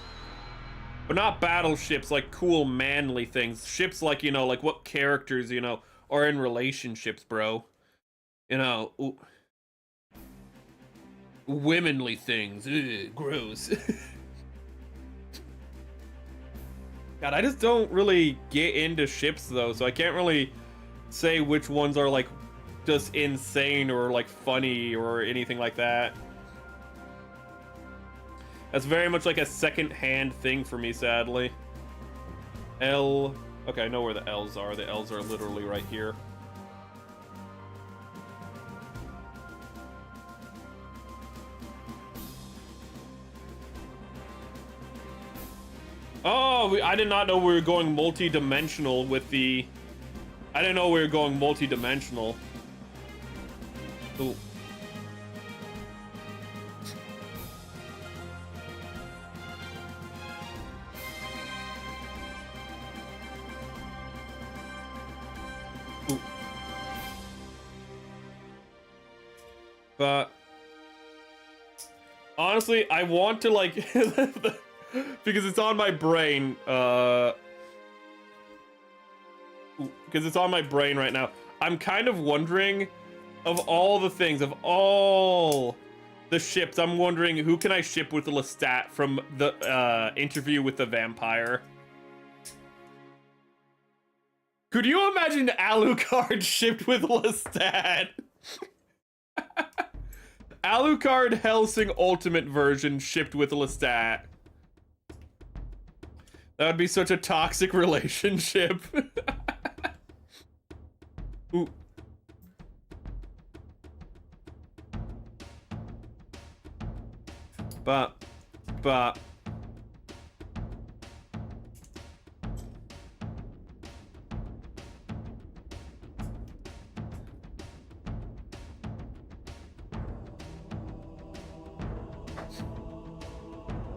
But not battleships, like cool manly things. Ships like, you know, like what characters, you know, are in relationships, bro. You know, womanly things. Ugh, gross. God, I just don't really get into ships though, so I can't really say which ones are like just insane or like funny or anything like that. That's very much like a second-hand thing for me, sadly. L. Okay, I know where the L's are. The L's are literally right here. Oh, I did not know we were going multi-dimensional with the... I didn't know we were going multi-dimensional. Ooh. Ooh. But... honestly, I want to, like... because it's on my brain, because it's on my brain right now. I'm kind of wondering, of all the things, of all the ships, I'm wondering who can I ship with Lestat from the interview with the vampire. Could you imagine Alucard shipped with Lestat? Alucard Hellsing Ultimate version shipped with Lestat. That would be such a toxic relationship. Ooh. But.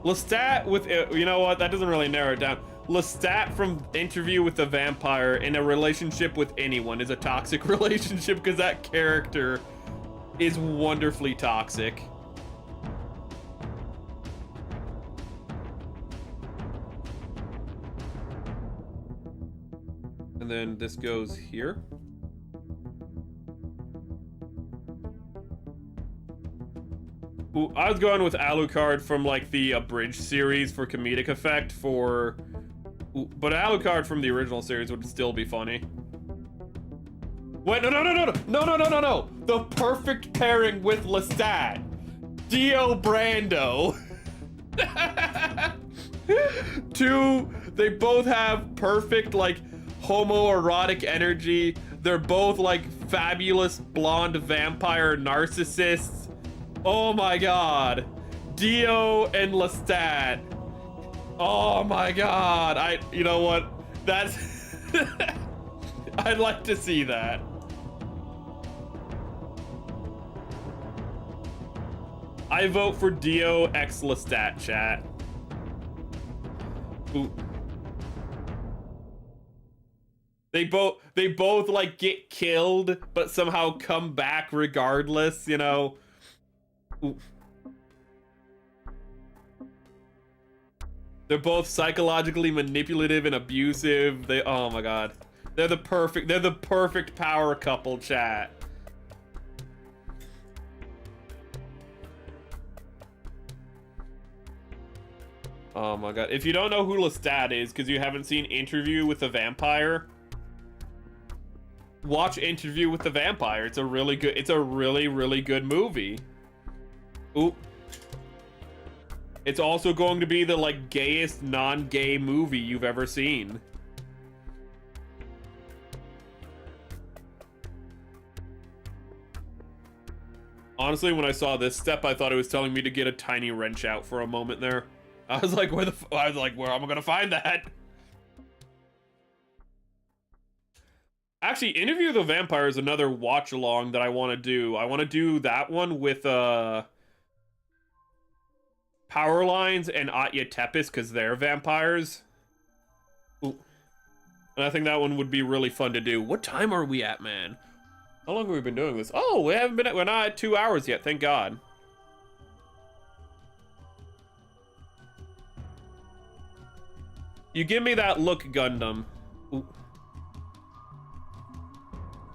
Lestat with, you know what, that doesn't really narrow it down. Lestat from Interview with the Vampire in a relationship with anyone is a toxic relationship because that character is wonderfully toxic. And then this goes here. Ooh, I was going with Alucard from like the abridged series for comedic effect for... Ooh, but Alucard from the original series would still be funny. Wait, no. The perfect pairing with Lestat. Dio Brando. They both have perfect like homoerotic energy. They're both like fabulous blonde vampire narcissists. Oh my god. Dio and Lestat. Oh my god. You know what? That's... I'd like to see that. I vote for Dio x Lestat, chat. Ooh. They both like get killed, but somehow come back regardless, you know? Ooh. They're both psychologically manipulative and abusive. Oh my god. They're the perfect power couple, chat. Oh my god. If you don't know who Lestat is because you haven't seen Interview with the Vampire, watch Interview with the Vampire. It's a really good movie. Ooh. It's also going to be the like gayest non-gay movie you've ever seen. Honestly, when I saw this step, I thought it was telling me to get a tiny wrench out for a moment there. I was like, where am I gonna find that? Actually, Interview with the Vampire is another watch along that I want to do. I want to do that one with Power Lines and Atya Tepes because they're vampires. Ooh. And I think that one would be really fun to do. What time are we at, man? How long have we been doing this? Oh, we're not at 2 hours yet, thank God. You give me that look, Gundam. Ooh.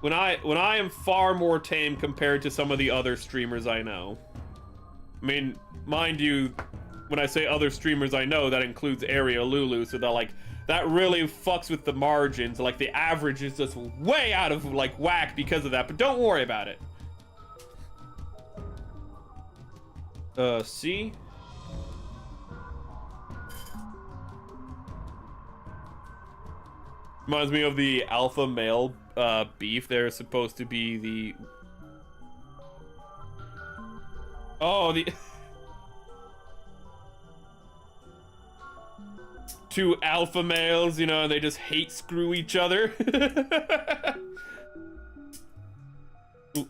When I am far more tame compared to some of the other streamers I know. I mean, mind you, when I say other streamers I know, that includes Area Lulu, so that really fucks with the margins. Like, the average is just way out of, like, whack because of that, but don't worry about it. C? Reminds me of the alpha male beef. They're supposed to be the... Oh, the... Two alpha males, you know, and they just hate screw each other. Ooh.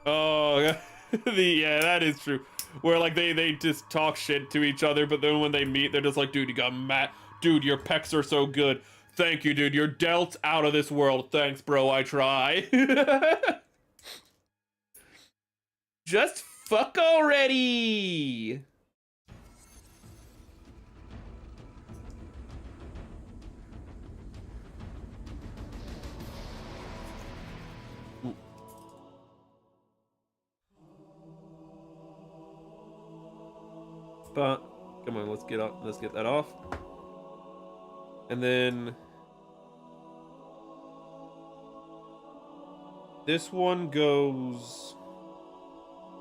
Oh, yeah, that is true. Where like they just talk shit to each other, but then when they meet, they're just like, dude, you got mad. Dude, your pecs are so good. Thank you, dude. Your delt's out of this world. Thanks, bro. I try. Just fuck already. But come on, let's get that off. And then this one goes,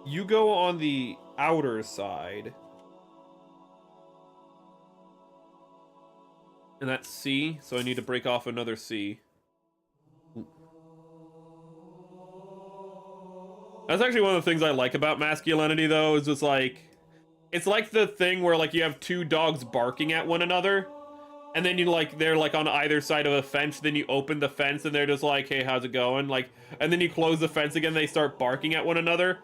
you go on the outer side. And that's C, so I need to break off another C. That's actually one of the things I like about masculinity, though, is just like, It's like the thing where like you have two dogs barking at one another, and then you like they're like on either side of a fence. Then you open the fence and they're just like, "Hey, how's it going?" Like, and then you close the fence again. They start barking at one another.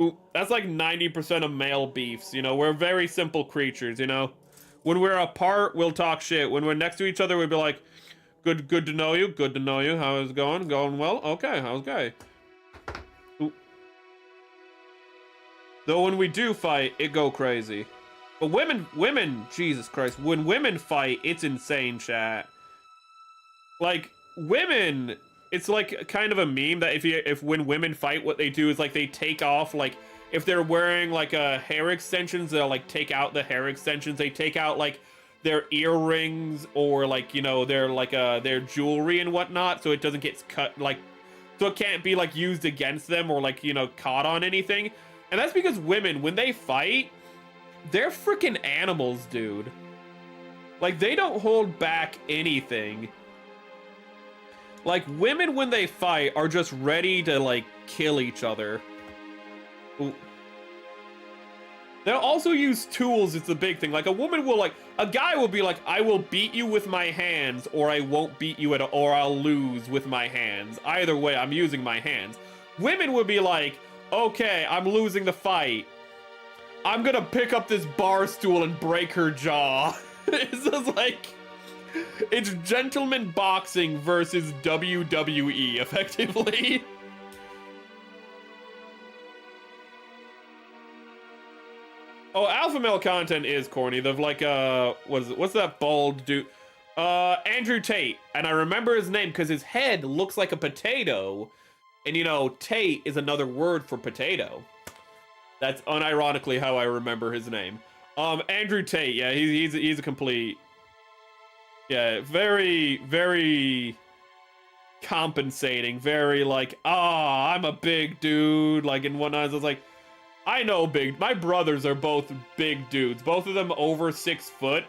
Ooh, that's like 90% of male beefs. You know, we're very simple creatures. You know, when we're apart, we'll talk shit. When we're next to each other, we'll be like, "Good to know you. Good to know you. How is it going? Going well? Okay, how's okay?" Ooh. Though when we do fight, it go crazy. But women, Jesus Christ, when women fight, it's insane, chat. Like, women, it's like kind of a meme that if when women fight, what they do is like they take off, like, if they're wearing like hair extensions, they'll like take out the hair extensions. They take out like their earrings or like, you know, their like their jewelry and whatnot, so it doesn't get cut, like, so it can't be like used against them or like, you know, caught on anything. And that's because women, when they fight, they're freaking animals, dude. Like, they don't hold back anything. Like, women, when they fight, are just ready to, like, kill each other. Ooh. They'll also use tools, it's the big thing. Like, a woman will, like, a guy will be like, I will beat you with my hands, or I won't beat you at all, or I'll lose with my hands. Either way, I'm using my hands. Women would be like, okay, I'm losing the fight. I'm gonna pick up this bar stool and break her jaw. It's just like, it's gentleman boxing versus WWE, effectively. Oh, alpha male content is corny. They've like, what's that bald dude? Andrew Tate. And I remember his name because his head looks like a potato. And you know, Tate is another word for potato. That's unironically how I remember his name. Andrew Tate, yeah, he's a complete, yeah, very, very compensating, very like, I'm a big dude, like, in one eyes, I was like, I know my brothers are both big dudes, both of them over 6 foot,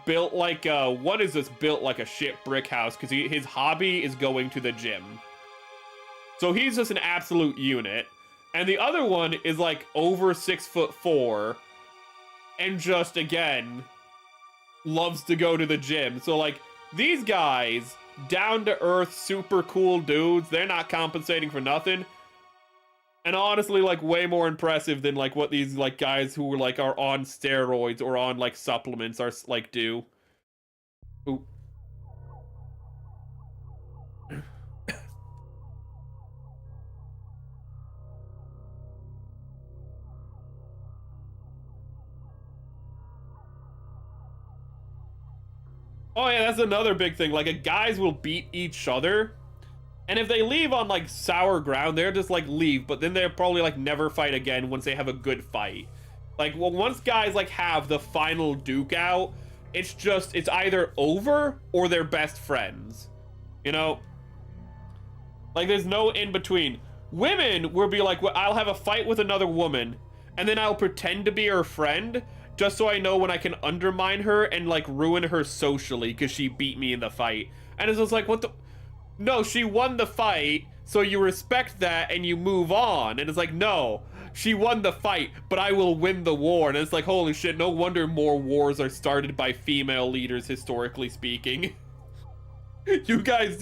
built like, one is just built like a shit brick house, because his hobby is going to the gym. So he's just an absolute unit. And the other one is like over 6'4", and just again loves to go to the gym. So like these guys, down to earth, super cool dudes, they're not compensating for nothing. And honestly, like way more impressive than like what these like guys who like are on steroids or on like supplements are like do. Ooh. Oh yeah, that's another big thing. Like, guys will beat each other, and if they leave on like sour ground, they're just like leave. But then they'll probably like never fight again once they have a good fight. Like, well, once guys like have the final duke out, it's either over or they're best friends. You know, like there's no in between. Women will be like, well, I'll have a fight with another woman, and then I'll pretend to be her friend, just so I know when I can undermine her and like ruin her socially because she beat me in the fight. And it's just like, what the? No, she won the fight, so you respect that and you move on. And it's like, no, she won the fight, but I will win the war. And it's like, holy shit, no wonder more wars are started by female leaders, historically speaking. You guys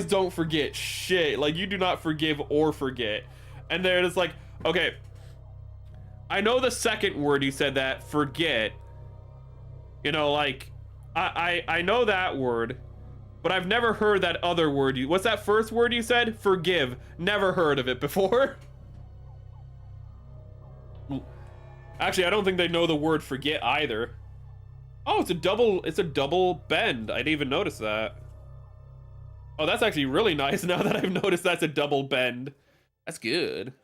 don't forget shit. Like, you do not forgive or forget. And they're just like, okay, I know the second word you said, that forget, you know, like, I know that word, but I've never heard that other word. What's that first word you said? Forgive. Never heard of it before. Actually, I don't think they know the word forget either. Oh, it's a double bend. I didn't even notice that. Oh, that's actually really nice now that I've noticed that's a double bend. That's good.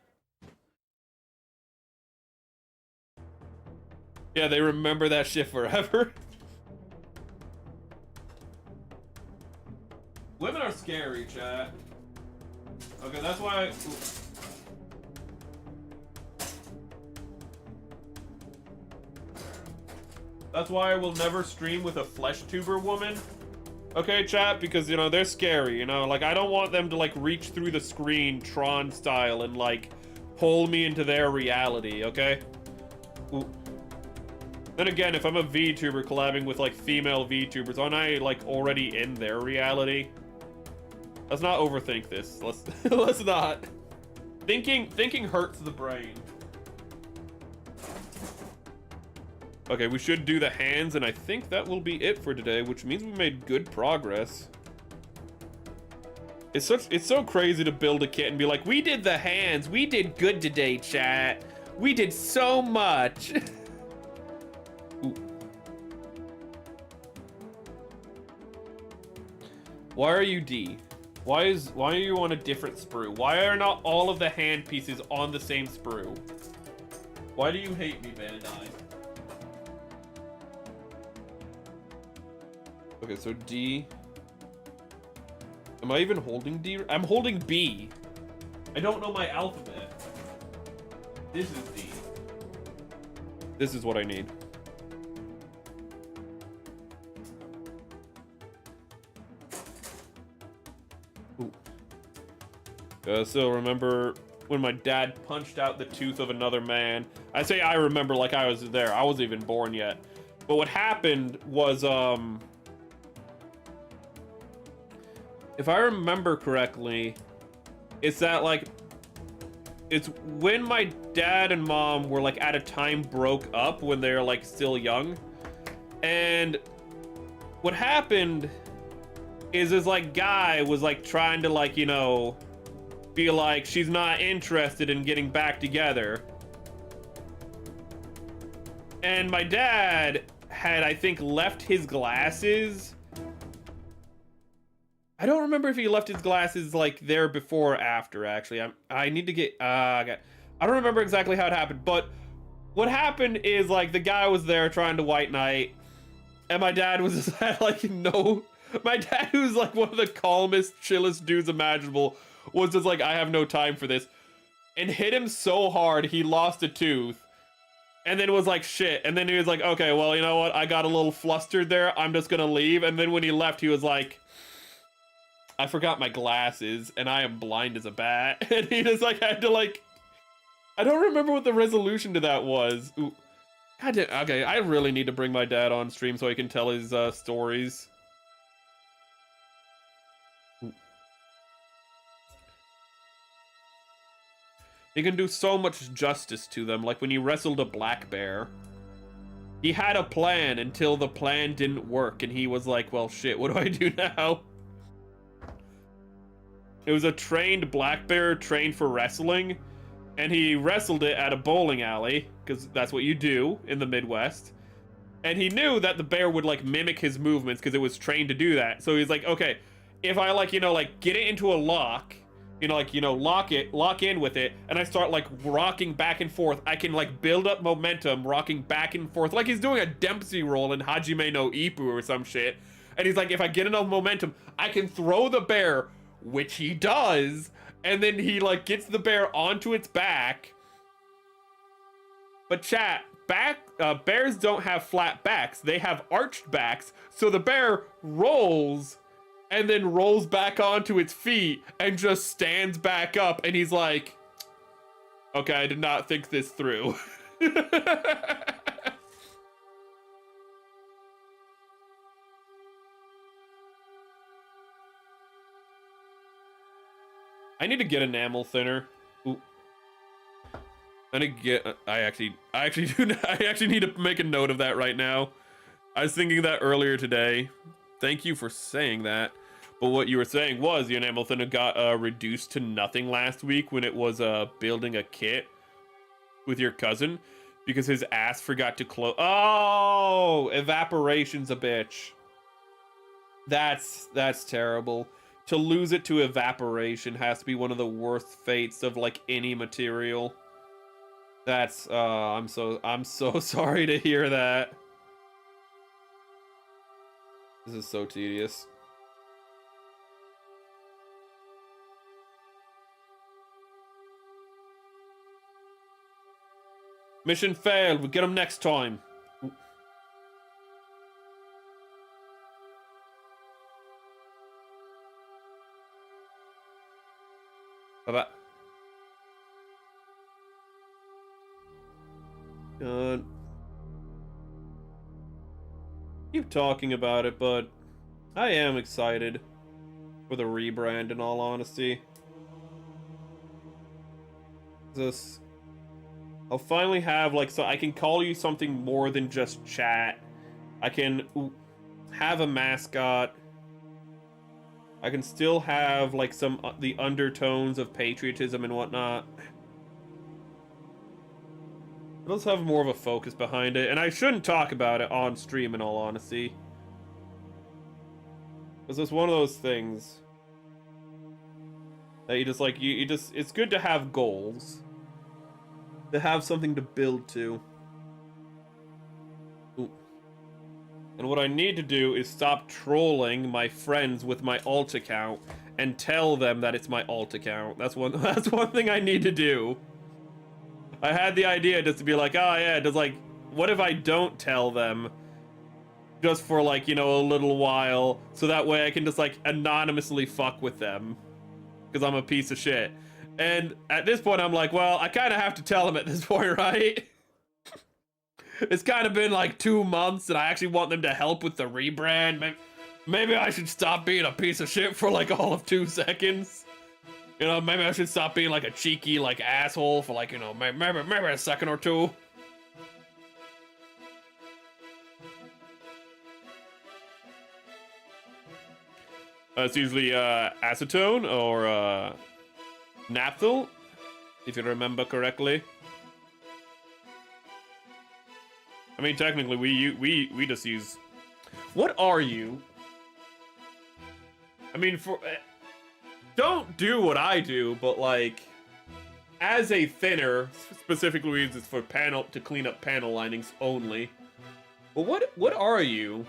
Yeah, they remember that shit forever. Women are scary, chat. Okay, that's why that's why I will never stream with a flesh tuber woman. Okay, chat, because, you know, they're scary, you know? Like, I don't want them to, like, reach through the screen Tron style and, like, pull me into their reality, okay? Ooh. Then again, if I'm a VTuber collabing with like female VTubers, aren't I like already in their reality? Let's not overthink this. Let's not. Thinking hurts the brain. Okay, we should do the hands, and I think that will be it for today, which means we made good progress. It's so crazy to build a kit and be like, we did the hands, we did good today, chat. We did so much. Ooh. Why are you D? Why are you on a different sprue? Why are not all of the hand pieces on the same sprue? Why do you hate me, Vanadine? Okay, so D. Am I even holding D? I'm holding B. I don't know my alphabet. This is D. This is what I need. Ooh. So remember when my dad punched out the tooth of another man? I say I remember like I was there. I wasn't even born yet. But what happened was, if I remember correctly, it's that like, it's when my dad and mom were like at a time broke up when they're like still young. And what happened is this like guy was like trying to like, you know, be like, she's not interested in getting back together. And my dad had, I think, left his glasses. I don't remember if he left his glasses like there before or after, actually. I need to get, okay. I don't remember exactly how it happened, but what happened is like the guy was there trying to white knight, and my dad was just like, no. My dad, who's like one of the calmest, chillest dudes imaginable, was just like, I have no time for this, and hit him so hard he lost a tooth. And then was like, shit. And then he was like, okay, well, you know what? I got a little flustered there. I'm just gonna leave. And then when he left, he was like, I forgot my glasses, and I am blind as a bat. And he just like had to like, I don't remember what the resolution to that was. Ooh. God damn, okay, I really need to bring my dad on stream so he can tell his stories. Ooh. He can do so much justice to them, like when he wrestled a black bear. He had a plan until the plan didn't work, and he was like, well, shit, what do I do now? It was a trained black bear trained for wrestling, and he wrestled it at a bowling alley, because that's what you do in the Midwest. And he knew that the bear would like mimic his movements because it was trained to do that. So he's like, okay, if I like, you know, like get it into a lock, you know, like, you know, lock in with it, and I start like rocking back and forth, I can like build up momentum rocking back and forth, like he's doing a Dempsey roll in Hajime no Ippu or some shit. And he's like, if I get enough momentum, I can throw the bear, which he does, and then he like gets the bear onto its back. But chat, bears don't have flat backs, they have arched backs, so the bear rolls and then rolls back onto its feet and just stands back up, and he's like, okay, I did not think this through. I need to get enamel thinner. Ooh. I actually need to make a note of that right now. I was thinking that earlier today. Thank you for saying that. But what you were saying was the enamel thinner got reduced to nothing last week when it was building a kit with your cousin because his ass forgot to close. Oh, evaporation's a bitch. That's terrible. To lose it to evaporation has to be one of the worst fates of like any material. That's I'm so sorry to hear that. This is so tedious. Mission failed. We'll get them next time. Bye-bye. Keep talking about it, but I am excited for the rebrand, in all honesty. I'll finally have, like, so I can call you something more than just chat. I can have a mascot. I can still have, like, some the undertones of patriotism and whatnot. Let's have more of a focus behind it, and I shouldn't talk about it on stream, in all honesty. Because it's one of those things that you just, like, you just, it's good to have goals. To have something to build to. Ooh. And what I need to do is stop trolling my friends with my alt account and tell them that it's my alt account. That's one thing I need to do. I had the idea just to be like, oh yeah, just like, what if I don't tell them? Just for, like, you know, a little while, so that way I can just, like, anonymously fuck with them. Because I'm a piece of shit. And at this point, I'm like, well, I kind of have to tell them at this point, right? It's kind of been like 2 months, and I actually want them to help with the rebrand. Maybe I should stop being a piece of shit for, like, all of 2 seconds. You know, maybe I should stop being, like, a cheeky, like, asshole for, like, you know, maybe a second or two. It's usually acetone or naphthyl, if you remember correctly. I mean, technically, we just use. What are you? I mean, don't do what I do, but, like, as a thinner, specifically we use this for to clean up panel linings only. But what are you?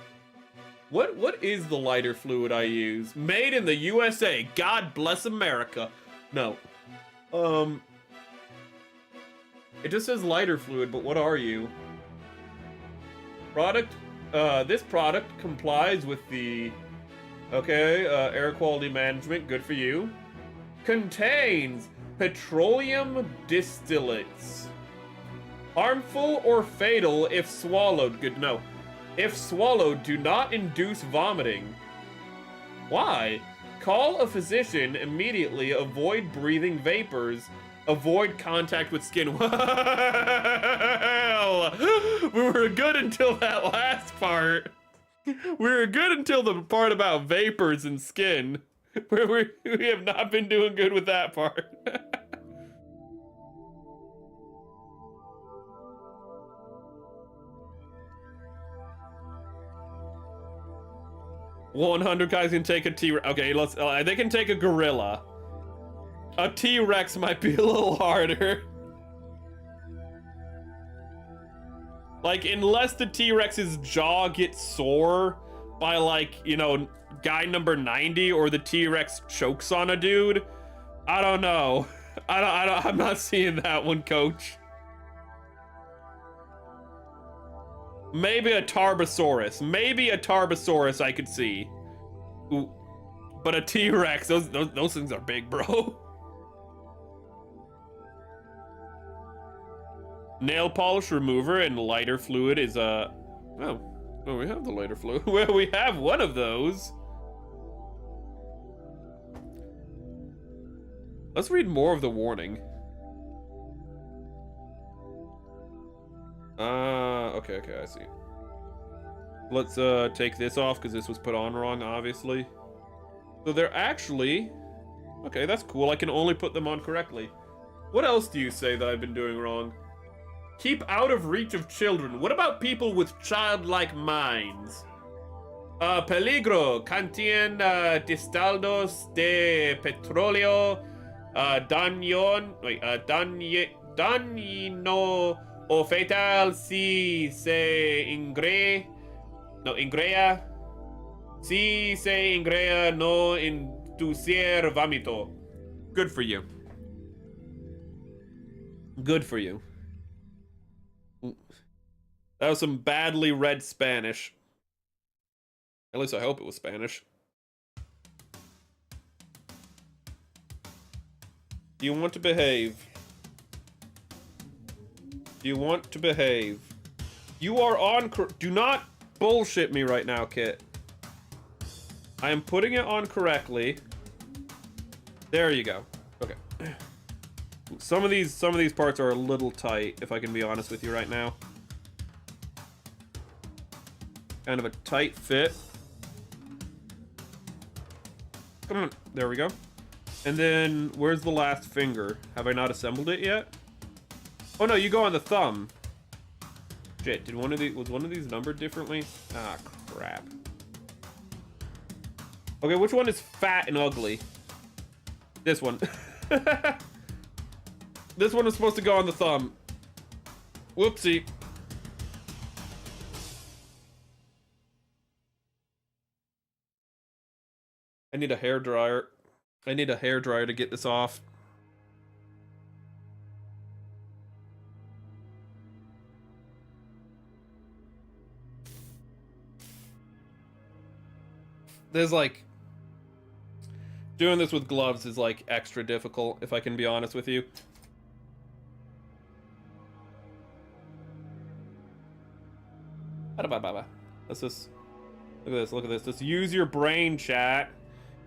What is the lighter fluid I use? Made in the USA. God bless America. No. It just says lighter fluid, but what are you? Product, this product complies with the, okay, air quality management, good for you. Contains petroleum distillates. Harmful or fatal if swallowed, good to know. If swallowed, do not induce vomiting. Why? Call a physician immediately, avoid breathing vapors, avoid contact with skin. Well, we were good until that last part. We were good until the part about vapors and skin. We have not been doing good with that part. 100 guys can take a T-Rex. Okay, let's. They can take a gorilla. A T-Rex might be a little harder. Like, unless the T-Rex's jaw gets sore by, like, you know, guy number 90, or the T-Rex chokes on a dude. I don't know. I'm not seeing that one, coach. Maybe a Tarbosaurus. Maybe a Tarbosaurus I could see. Ooh. But a T-Rex, those things are big, bro. Nail polish remover and lighter fluid is oh, we have the lighter fluid. Well, we have one of those. Let's read more of the warning. Okay, I see. Let's take this off because this was put on wrong, obviously. So they're actually, okay, that's cool. I can only put them on correctly. What else do you say that I've been doing wrong? Keep out of reach of children. What about people with childlike minds? Peligro, cantien distaldos de petróleo, dañino o fatal si se ingrea, si se ingrea no inducir vómito. Good for you. Good for you. That was some badly read Spanish. At least I hope it was Spanish. You want to behave. You want to behave. You are on... Do not bullshit me right now, Kit. I am putting it on correctly. There you go. Okay. Some of these parts are a little tight, if I can be honest with you right now. Kind of a tight fit. Come on. There we go. And then, where's the last finger? Have I not assembled it yet? Oh no, you go on the thumb. Shit, was one of these numbered differently? Ah, crap. Okay, which one is fat and ugly? This one. This one is supposed to go on the thumb. Whoopsie. I need a hairdryer. I need a hairdryer to get this off. There's like... Doing this with gloves is like extra difficult, if I can be honest with you. Let's just... Look at this, look at this. Just use your brain, chat.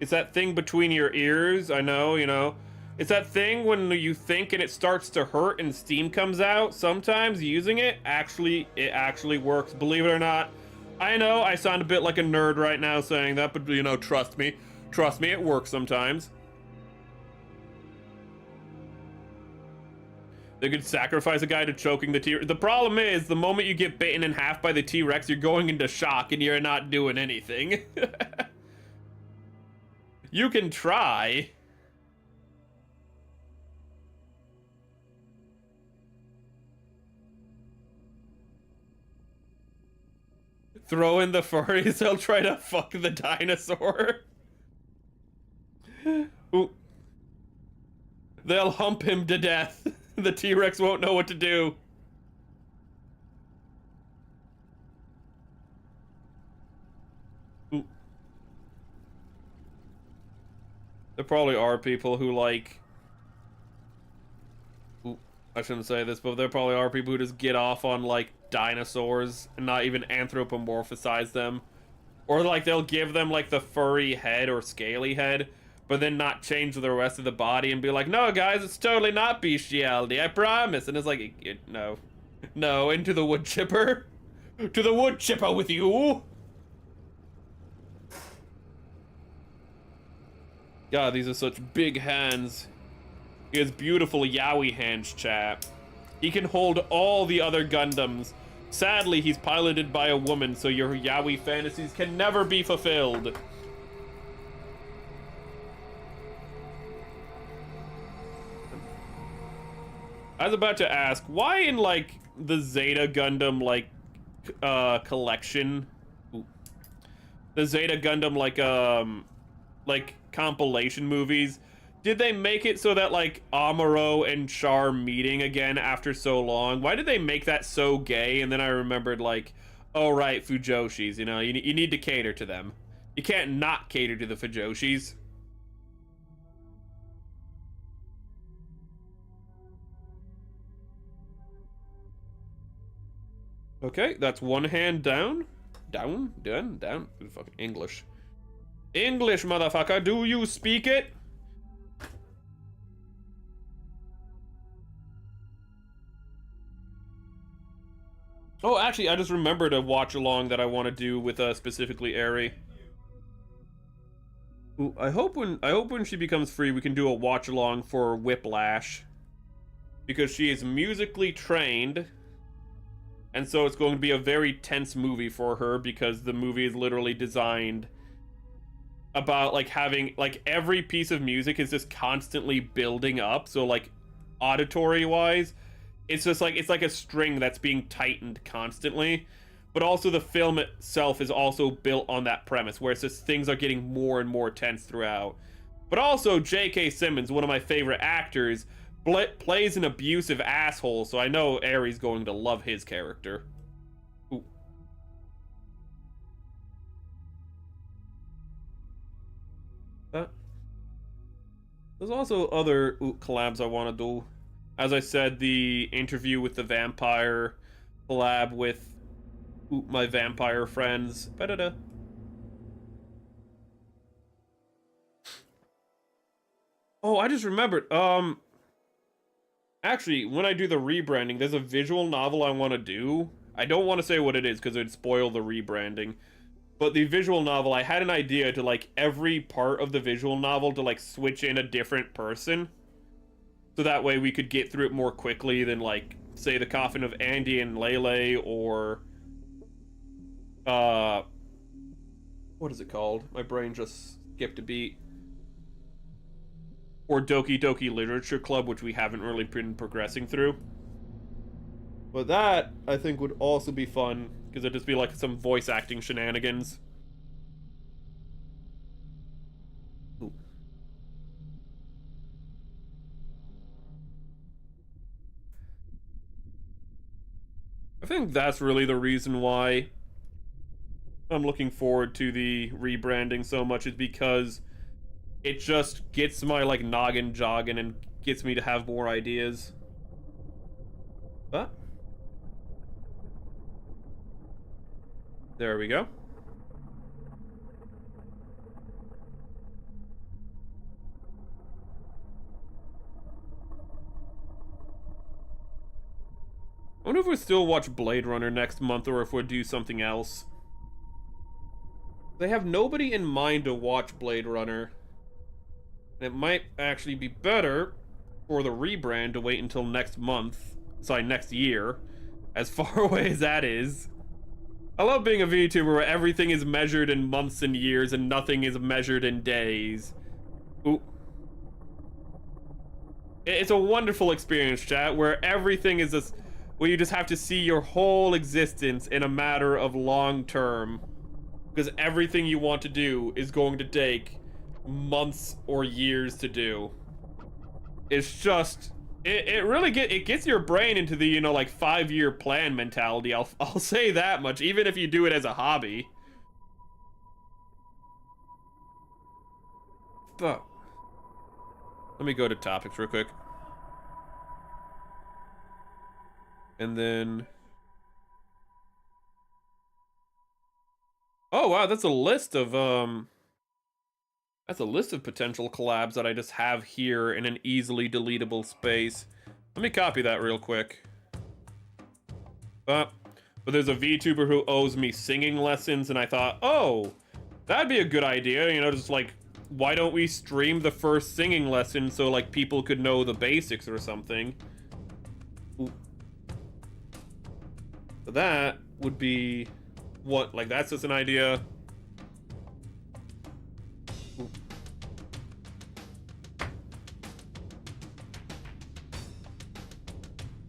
It's that thing between your ears, I know, you know. It's that thing when you think and it starts to hurt and steam comes out. Sometimes using it actually works, believe it or not. I know I sound a bit like a nerd right now saying that, but you know, trust me, it works sometimes. They could sacrifice a guy to choking the T-Rex. The problem is, the moment you get bitten in half by the T-Rex, you're going into shock and you're not doing anything. You can try. Throw in the furries, they'll try to fuck the dinosaur. Ooh. They'll hump him to death. The T-Rex won't know what to do. Ooh. There probably are people who like... Ooh, I shouldn't say this, but there probably are people who just get off on like dinosaurs and not even anthropomorphize them. Or like they'll give them like the furry head or scaly head, but then not change the rest of the body and be like, no guys, it's totally not bestiality, I promise. And it's like, no. No, into the wood chipper. To the wood chipper with you. God, these are such big hands. He has beautiful yaoi hands, chat. He can hold all the other Gundams. Sadly, he's piloted by a woman, so your yaoi fantasies can never be fulfilled. I was about to ask, why in, like, the Zeta Gundam, like, collection... Ooh. The Zeta Gundam, like, compilation movies, did they make it so that, like, Amuro and Char meeting again after so long? Why did they make that so gay? And then I remembered, like, oh, right, Fujoshis, you know, you need to cater to them. You can't not cater to the Fujoshis. Okay, that's one hand down. Down? Fucking English. English, motherfucker, do you speak it? Oh, actually, I just remembered a watch along that I want to do with specifically Eri. Ooh, I hope when she becomes free, we can do a watch along for Whiplash, because she is musically trained, and so it's going to be a very tense movie for her because the movie is literally designed about like having like every piece of music is just constantly building up. So like auditory wise, it's just like, it's like a string that's being tightened constantly, but also the film itself is also built on that premise where it's just things are getting more and more tense throughout. But also J.K. Simmons, one of my favorite actors, plays an abusive asshole, so I know Eri's going to love his character. Ooh. There's also other collabs I want to do. As I said, the interview with the vampire collab with my vampire friends. Ba-da-da. Oh, I just remembered. Actually, when I do the rebranding, there's a visual novel I want to do. I don't want to say what it is because it'd spoil the rebranding. But the visual novel, I had an idea to, like, every part of the visual novel to, like, switch in a different person. So that way we could get through it more quickly than, like, say, the coffin of Andy and Lele, or... what is it called? My brain just skipped a beat. Or Doki Doki Literature Club, which we haven't really been progressing through. But that, I think, would also be fun, because it'd just be like some voice acting shenanigans. Ooh. I think that's really the reason why I'm looking forward to the rebranding so much, is because it just gets my, like, noggin jogging and gets me to have more ideas. Huh? There we go. I wonder if we'll still watch Blade Runner next month, or if we'll do something else. They have nobody in mind to watch Blade Runner. It might actually be better for the rebrand to wait until next month. Sorry, next year. As far away as that is. I love being a VTuber where everything is measured in months and years and nothing is measured in days. Ooh. It's a wonderful experience, chat, where everything is this, where you just have to see your whole existence in a matter of long term. Because everything you want to do is going to take months or years to do. It's just, it really gets your brain into the, you know, like, 5-year plan mentality. I'll say that much, even if you do it as a hobby. But let me go to topics real quick. And then, oh wow, that's a list of potential collabs that I just have here in an easily deletable space. Let me copy that real quick. But there's a VTuber who owes me singing lessons, and I thought, oh, that'd be a good idea, you know, just like, why don't we stream the first singing lesson so, like, people could know the basics or something. Ooh. So that would be, what, like, that's just an idea. Ooh.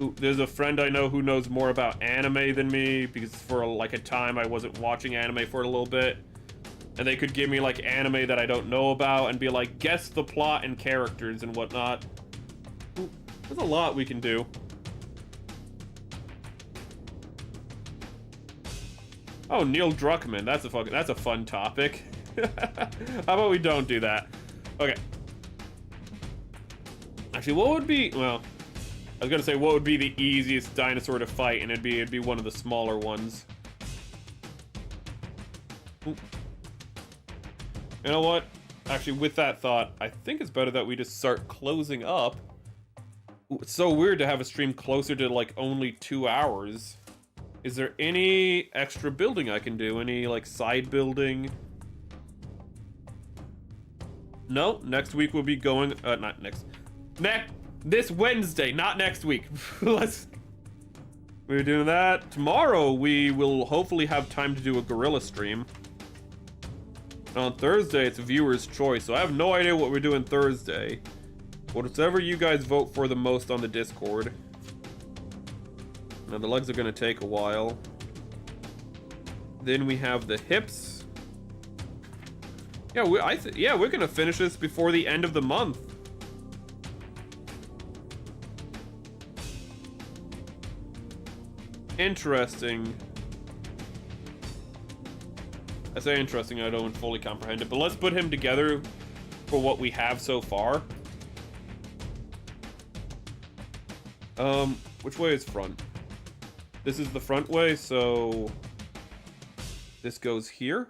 Ooh, there's a friend I know who knows more about anime than me, because for, like, a time I wasn't watching anime for a little bit. And they could give me, like, anime that I don't know about and be like, guess the plot and characters and whatnot. Ooh, there's a lot we can do. Oh, Neil Druckmann. That's a fun topic. How about we don't do that? Okay. Actually, what would be, well, I was gonna say what would be the easiest dinosaur to fight, and it'd be one of the smaller ones. Ooh. You know what? Actually, with that thought, I think it's better that we just start closing up. Ooh, it's so weird to have a stream closer to, like, only 2 hours. Is there any extra building I can do? Any, like, side building? No, next week we'll be going, not next. This Wednesday, not next week. We're doing that. Tomorrow we will hopefully have time to do a gorilla stream. And on Thursday, it's viewer's choice, so I have no idea what we're doing Thursday. Whatever you guys vote for the most on the Discord. Now, the legs are going to take a while. Then we have the hips. Yeah, we're going to finish this before the end of the month. Interesting. I say interesting, I don't fully comprehend it, but let's put him together for what we have so far. Which way is front? This is the front way, so this goes here.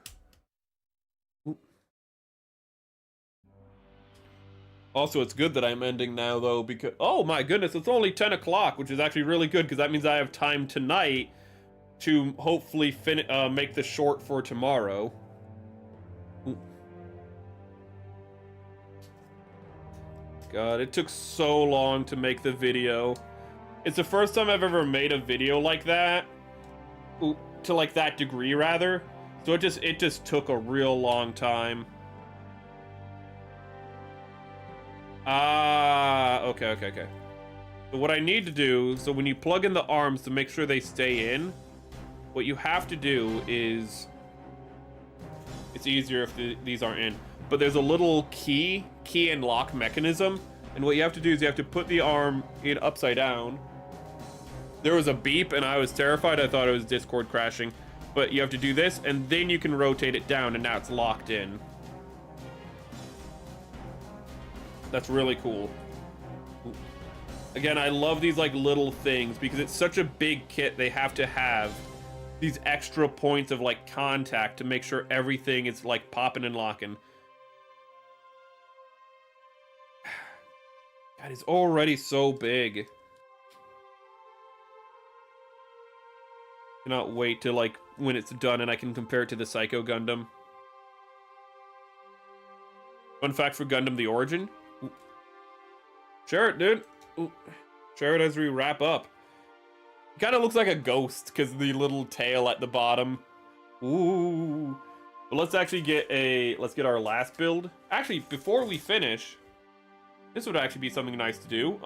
Ooh. Also, it's good that I'm ending now, though, because... Oh, my goodness, it's only 10 o'clock, which is actually really good, because that means I have time tonight to hopefully make the short for tomorrow. Ooh. God, it took so long to make the video. It's the first time I've ever made a video like that. Ooh, to like that degree, rather. So it just took a real long time. Okay. So what I need to do, so when you plug in the arms to make sure they stay in, what you have to do is... It's easier if these aren't in. But there's a little key and lock mechanism. And what you have to do is you have to put the arm in upside down. There was a beep and I was terrified. I thought it was Discord crashing. But you have to do this and then you can rotate it down and now it's locked in. That's really cool. Again, I love these like little things because it's such a big kit. They have to have these extra points of like contact to make sure everything is like popping and locking. God, it's already so big. Cannot wait to like when it's done and I can compare it to the Psycho Gundam. Fun fact for Gundam: the origin. Ooh. Share it, dude. Ooh. Share it as we wrap up. Kind of looks like a ghost because the little tail at the bottom. Ooh. But let's actually let's get our last build. Actually, before we finish, this would actually be something nice to do.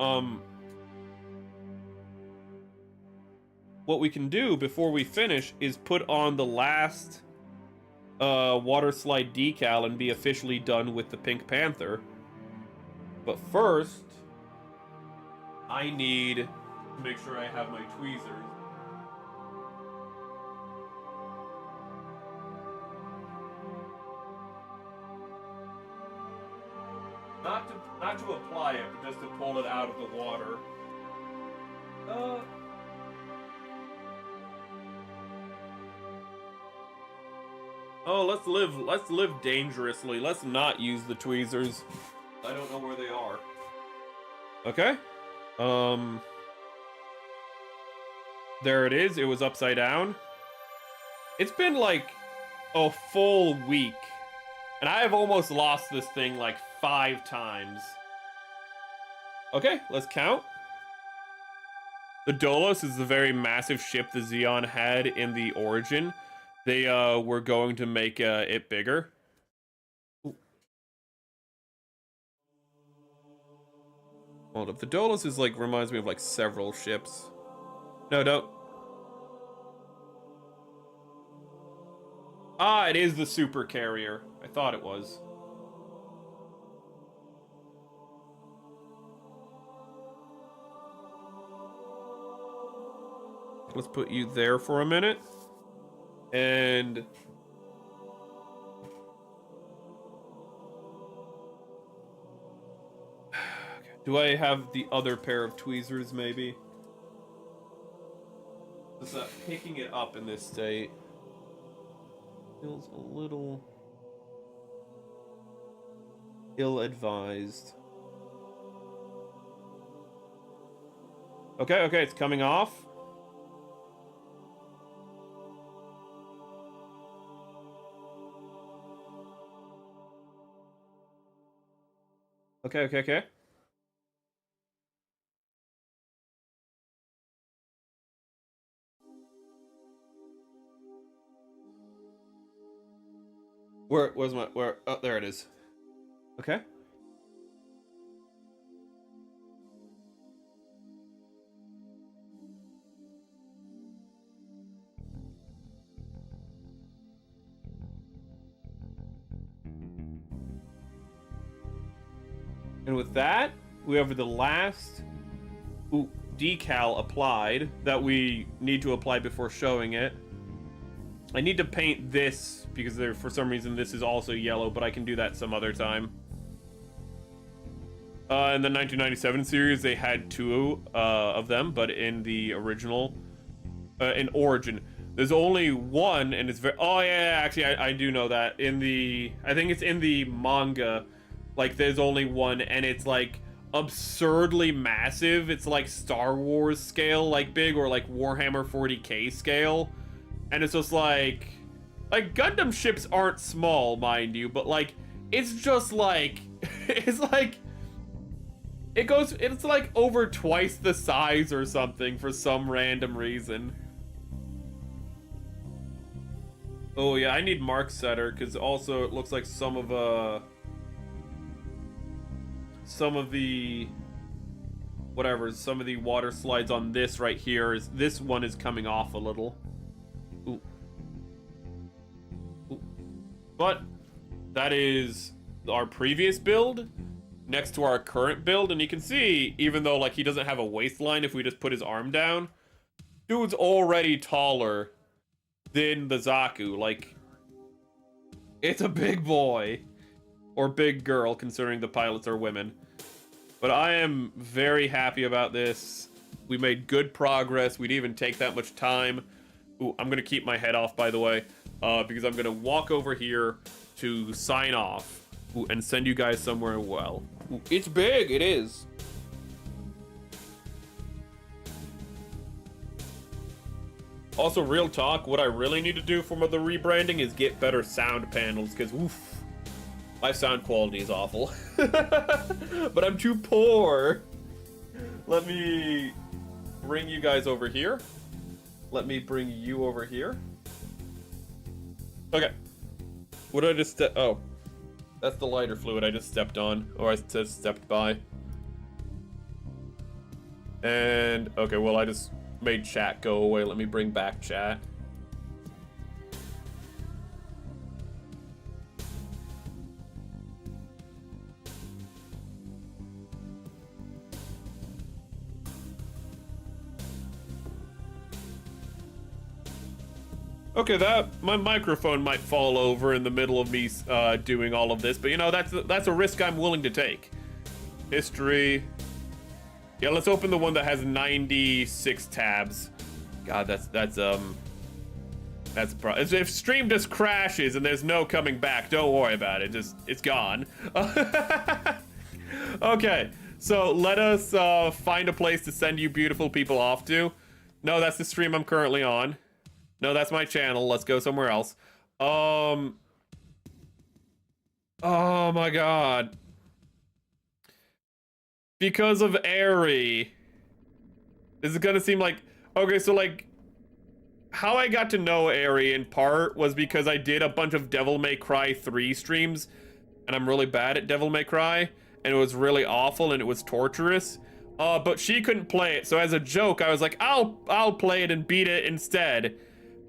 What we can do before we finish is put on the last water slide decal and be officially done with the Pink Panther. But first, I need to make sure I have my tweezers. Not to apply it, but just to pull it out of the water. Oh, let's live dangerously. Let's not use the tweezers. I don't know where they are. Okay. There it is. It was upside down. It's been like a full week. And I have almost lost this thing like 5 times. Okay, let's count. The Dolos is the very massive ship the Zeon had in the origin. They were going to make it bigger. Ooh. Hold up. The Dolos is like reminds me of like several ships. No, don't. Ah, it is the super carrier. I thought it was. Let's put you there for a minute. And do I have the other pair of tweezers maybe? Just picking it up in this state feels a little ill-advised. Okay, it's coming off. Okay. Where? Oh, there it is. Okay. And with that, we have the last decal applied that we need to apply before showing it. I need to paint this because for some reason this is also yellow, but I can do that some other time. In the 1997 series, they had two of them, but in the original, in Origin, there's only one, and it's very. Oh yeah, actually, I do know that. I think it's in the manga, like there's only one, and it's like absurdly massive. It's like Star Wars scale, like big, or like Warhammer 40K scale, and it's just like Gundam ships aren't small, mind you, but like it's just like it's like. It's like over twice the size or something for some random reason. Oh yeah, I need Mark Setter, because also it looks like some of the water slides on this right here this one is coming off a little. Ooh. Ooh. But that is our previous build next to our current build, and you can see, even though like he doesn't have a waistline, if we just put his arm down, dude's already taller than the Zaku. Like, it's a big boy, or big girl, considering the pilots are women. But I am very happy about this. We made good progress. We didn't even take that much time. Ooh, I'm gonna keep my head off, by the way, because I'm gonna walk over here to sign off. Ooh, and send you guys somewhere well. Ooh, it's big, it is. Also, real talk, what I really need to do for the rebranding is get better sound panels, because oof, my sound quality is awful. But I'm too poor. Let me bring you guys over here. Let me bring you over here. Okay. What did I just oh. That's the lighter fluid I just stepped on, or I said stepped by. And, okay, well, I just made chat go away. Let me bring back chat. Okay, my microphone might fall over in the middle of me doing all of this, but you know, that's a risk I'm willing to take. History. Yeah, let's open the one that has 96 tabs. God, that's a problem. If stream just crashes and there's no coming back, don't worry about it. It's gone. Okay, so let us find a place to send you beautiful people off to. No, that's the stream I'm currently on. No, that's my channel. Let's go somewhere else. Oh my god. Because of Airy. This is gonna seem like... Okay, so like... How I got to know Airy in part was because I did a bunch of Devil May Cry 3 streams. And I'm really bad at Devil May Cry. And it was really awful and it was torturous. But she couldn't play it. So as a joke, I was like, I'll play it and beat it instead.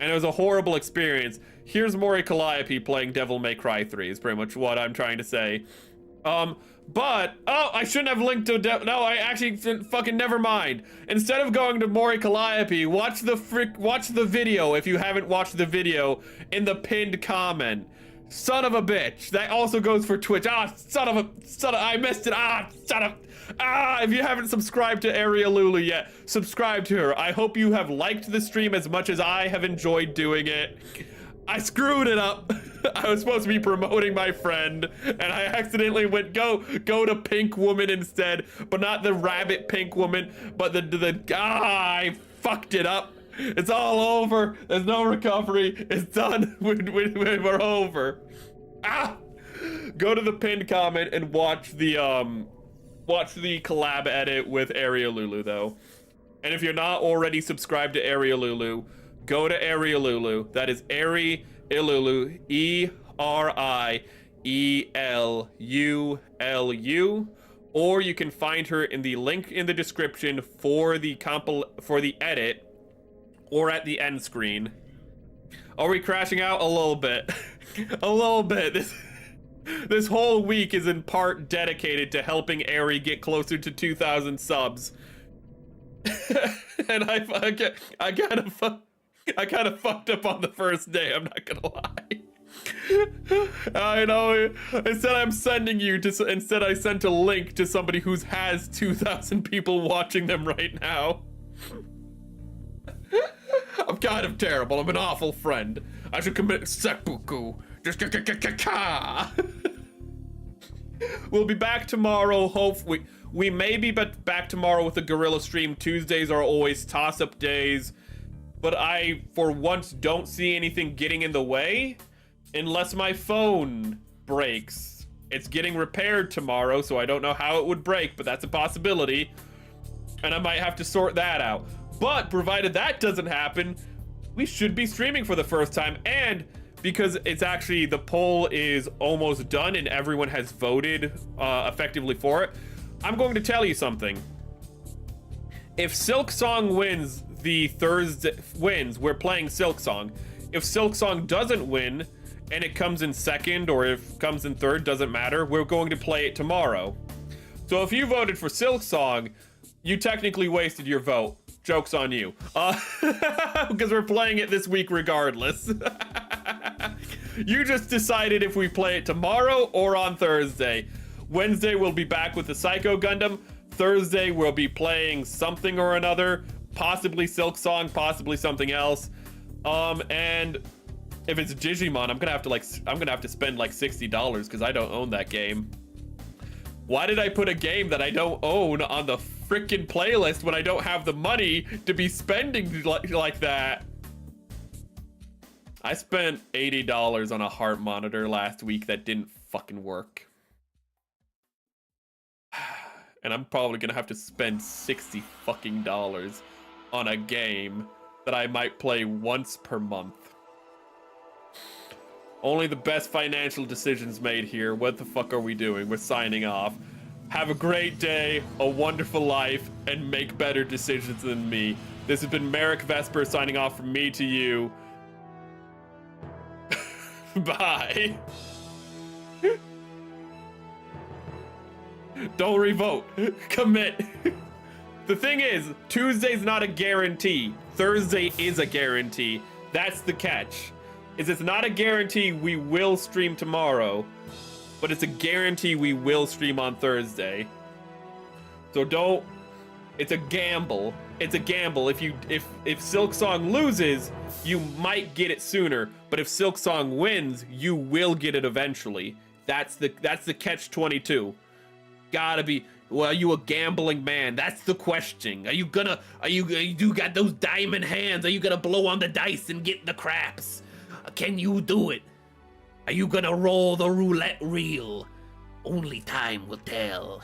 And it was a horrible experience. Here's Mori Calliope playing Devil May Cry 3 is pretty much what I'm trying to say. But, oh, I shouldn't have linked to no, I actually fucking never mind. Instead of going to Mori Calliope, watch the video if you haven't watched the video in the pinned comment. Son of a bitch. That also goes for Twitch. I missed it. If you haven't subscribed to Ariel Lulu yet, subscribe to her. I hope you have liked the stream as much as I have enjoyed doing it. I screwed it up. I was supposed to be promoting my friend, and I accidentally went go to Pink Woman instead, but not the rabbit Pink Woman, but the I fucked it up. It's all over. There's no recovery. It's done. We're over. Go to the pinned comment and watch the collab edit with Ariel Lulu though. And if you're not already subscribed to Ariel Lulu, go to Ariel Lulu. That is Ari Ilulu, ERIELULU. Or you can find her in the link in the description for the edit, or at the end screen. Are we crashing out? A little bit. A little bit. This whole week is in part dedicated to helping Ari get closer to 2,000 subs. And I kind of fucked up on the first day, I'm not gonna lie. I know. Instead, I'm sending you to. Instead, I sent a link to somebody who has 2,000 people watching them right now. I'm kind of terrible. I'm an awful friend. I should commit seppuku. Just We'll be back tomorrow. Hopefully, we may be back tomorrow with a gorilla stream. Tuesdays are always toss-up days, but I, for once, don't see anything getting in the way. Unless my phone breaks. It's getting repaired tomorrow, so I don't know how it would break, but that's a possibility. And I might have to sort that out. But provided that doesn't happen, we should be streaming for the first time. And because it's actually, the poll is almost done and everyone has voted effectively for it, I'm going to tell you something. If Silk Song wins we're playing Silk Song. If Silk Song doesn't win, and it comes in second, or if it comes in third, doesn't matter, we're going to play it tomorrow. So if you voted for Silk Song, you technically wasted your vote. Joke's on you. Because we're playing it this week regardless. You just decided if we play it tomorrow or on Thursday. Wednesday we'll be back with the Psycho Gundam. Thursday we'll be playing something or another. Possibly Silk Song, possibly something else. And if it's Digimon, I'm gonna have to spend like $60 because I don't own that game. Why did I put a game that I don't own on the frickin' playlist when I don't have the money to be spending like that? I spent $80 on a heart monitor last week that didn't fucking work. And I'm probably gonna have to spend $60 fucking on a game that I might play once per month. Only the best financial decisions made here. What the fuck are we doing? We're signing off. Have a great day, a wonderful life, and make better decisions than me. This has been Merrick Vesper signing off from me to you. Bye. Don't revote. Commit. The thing is, Tuesday's not a guarantee. Thursday is a guarantee. That's the catch. It's not a guarantee we will stream tomorrow, but it's a guarantee we will stream on Thursday. So don't, it's a gamble. It's a gamble. If Silk Song loses, you might get it sooner, but if Silk Song wins, you will get it eventually. That's the catch-22. Gotta be, well, are you a gambling man? That's the question. You got those diamond hands? Are you gonna blow on the dice and get the craps? Can you do it? Are you gonna roll the roulette reel? Only time will tell.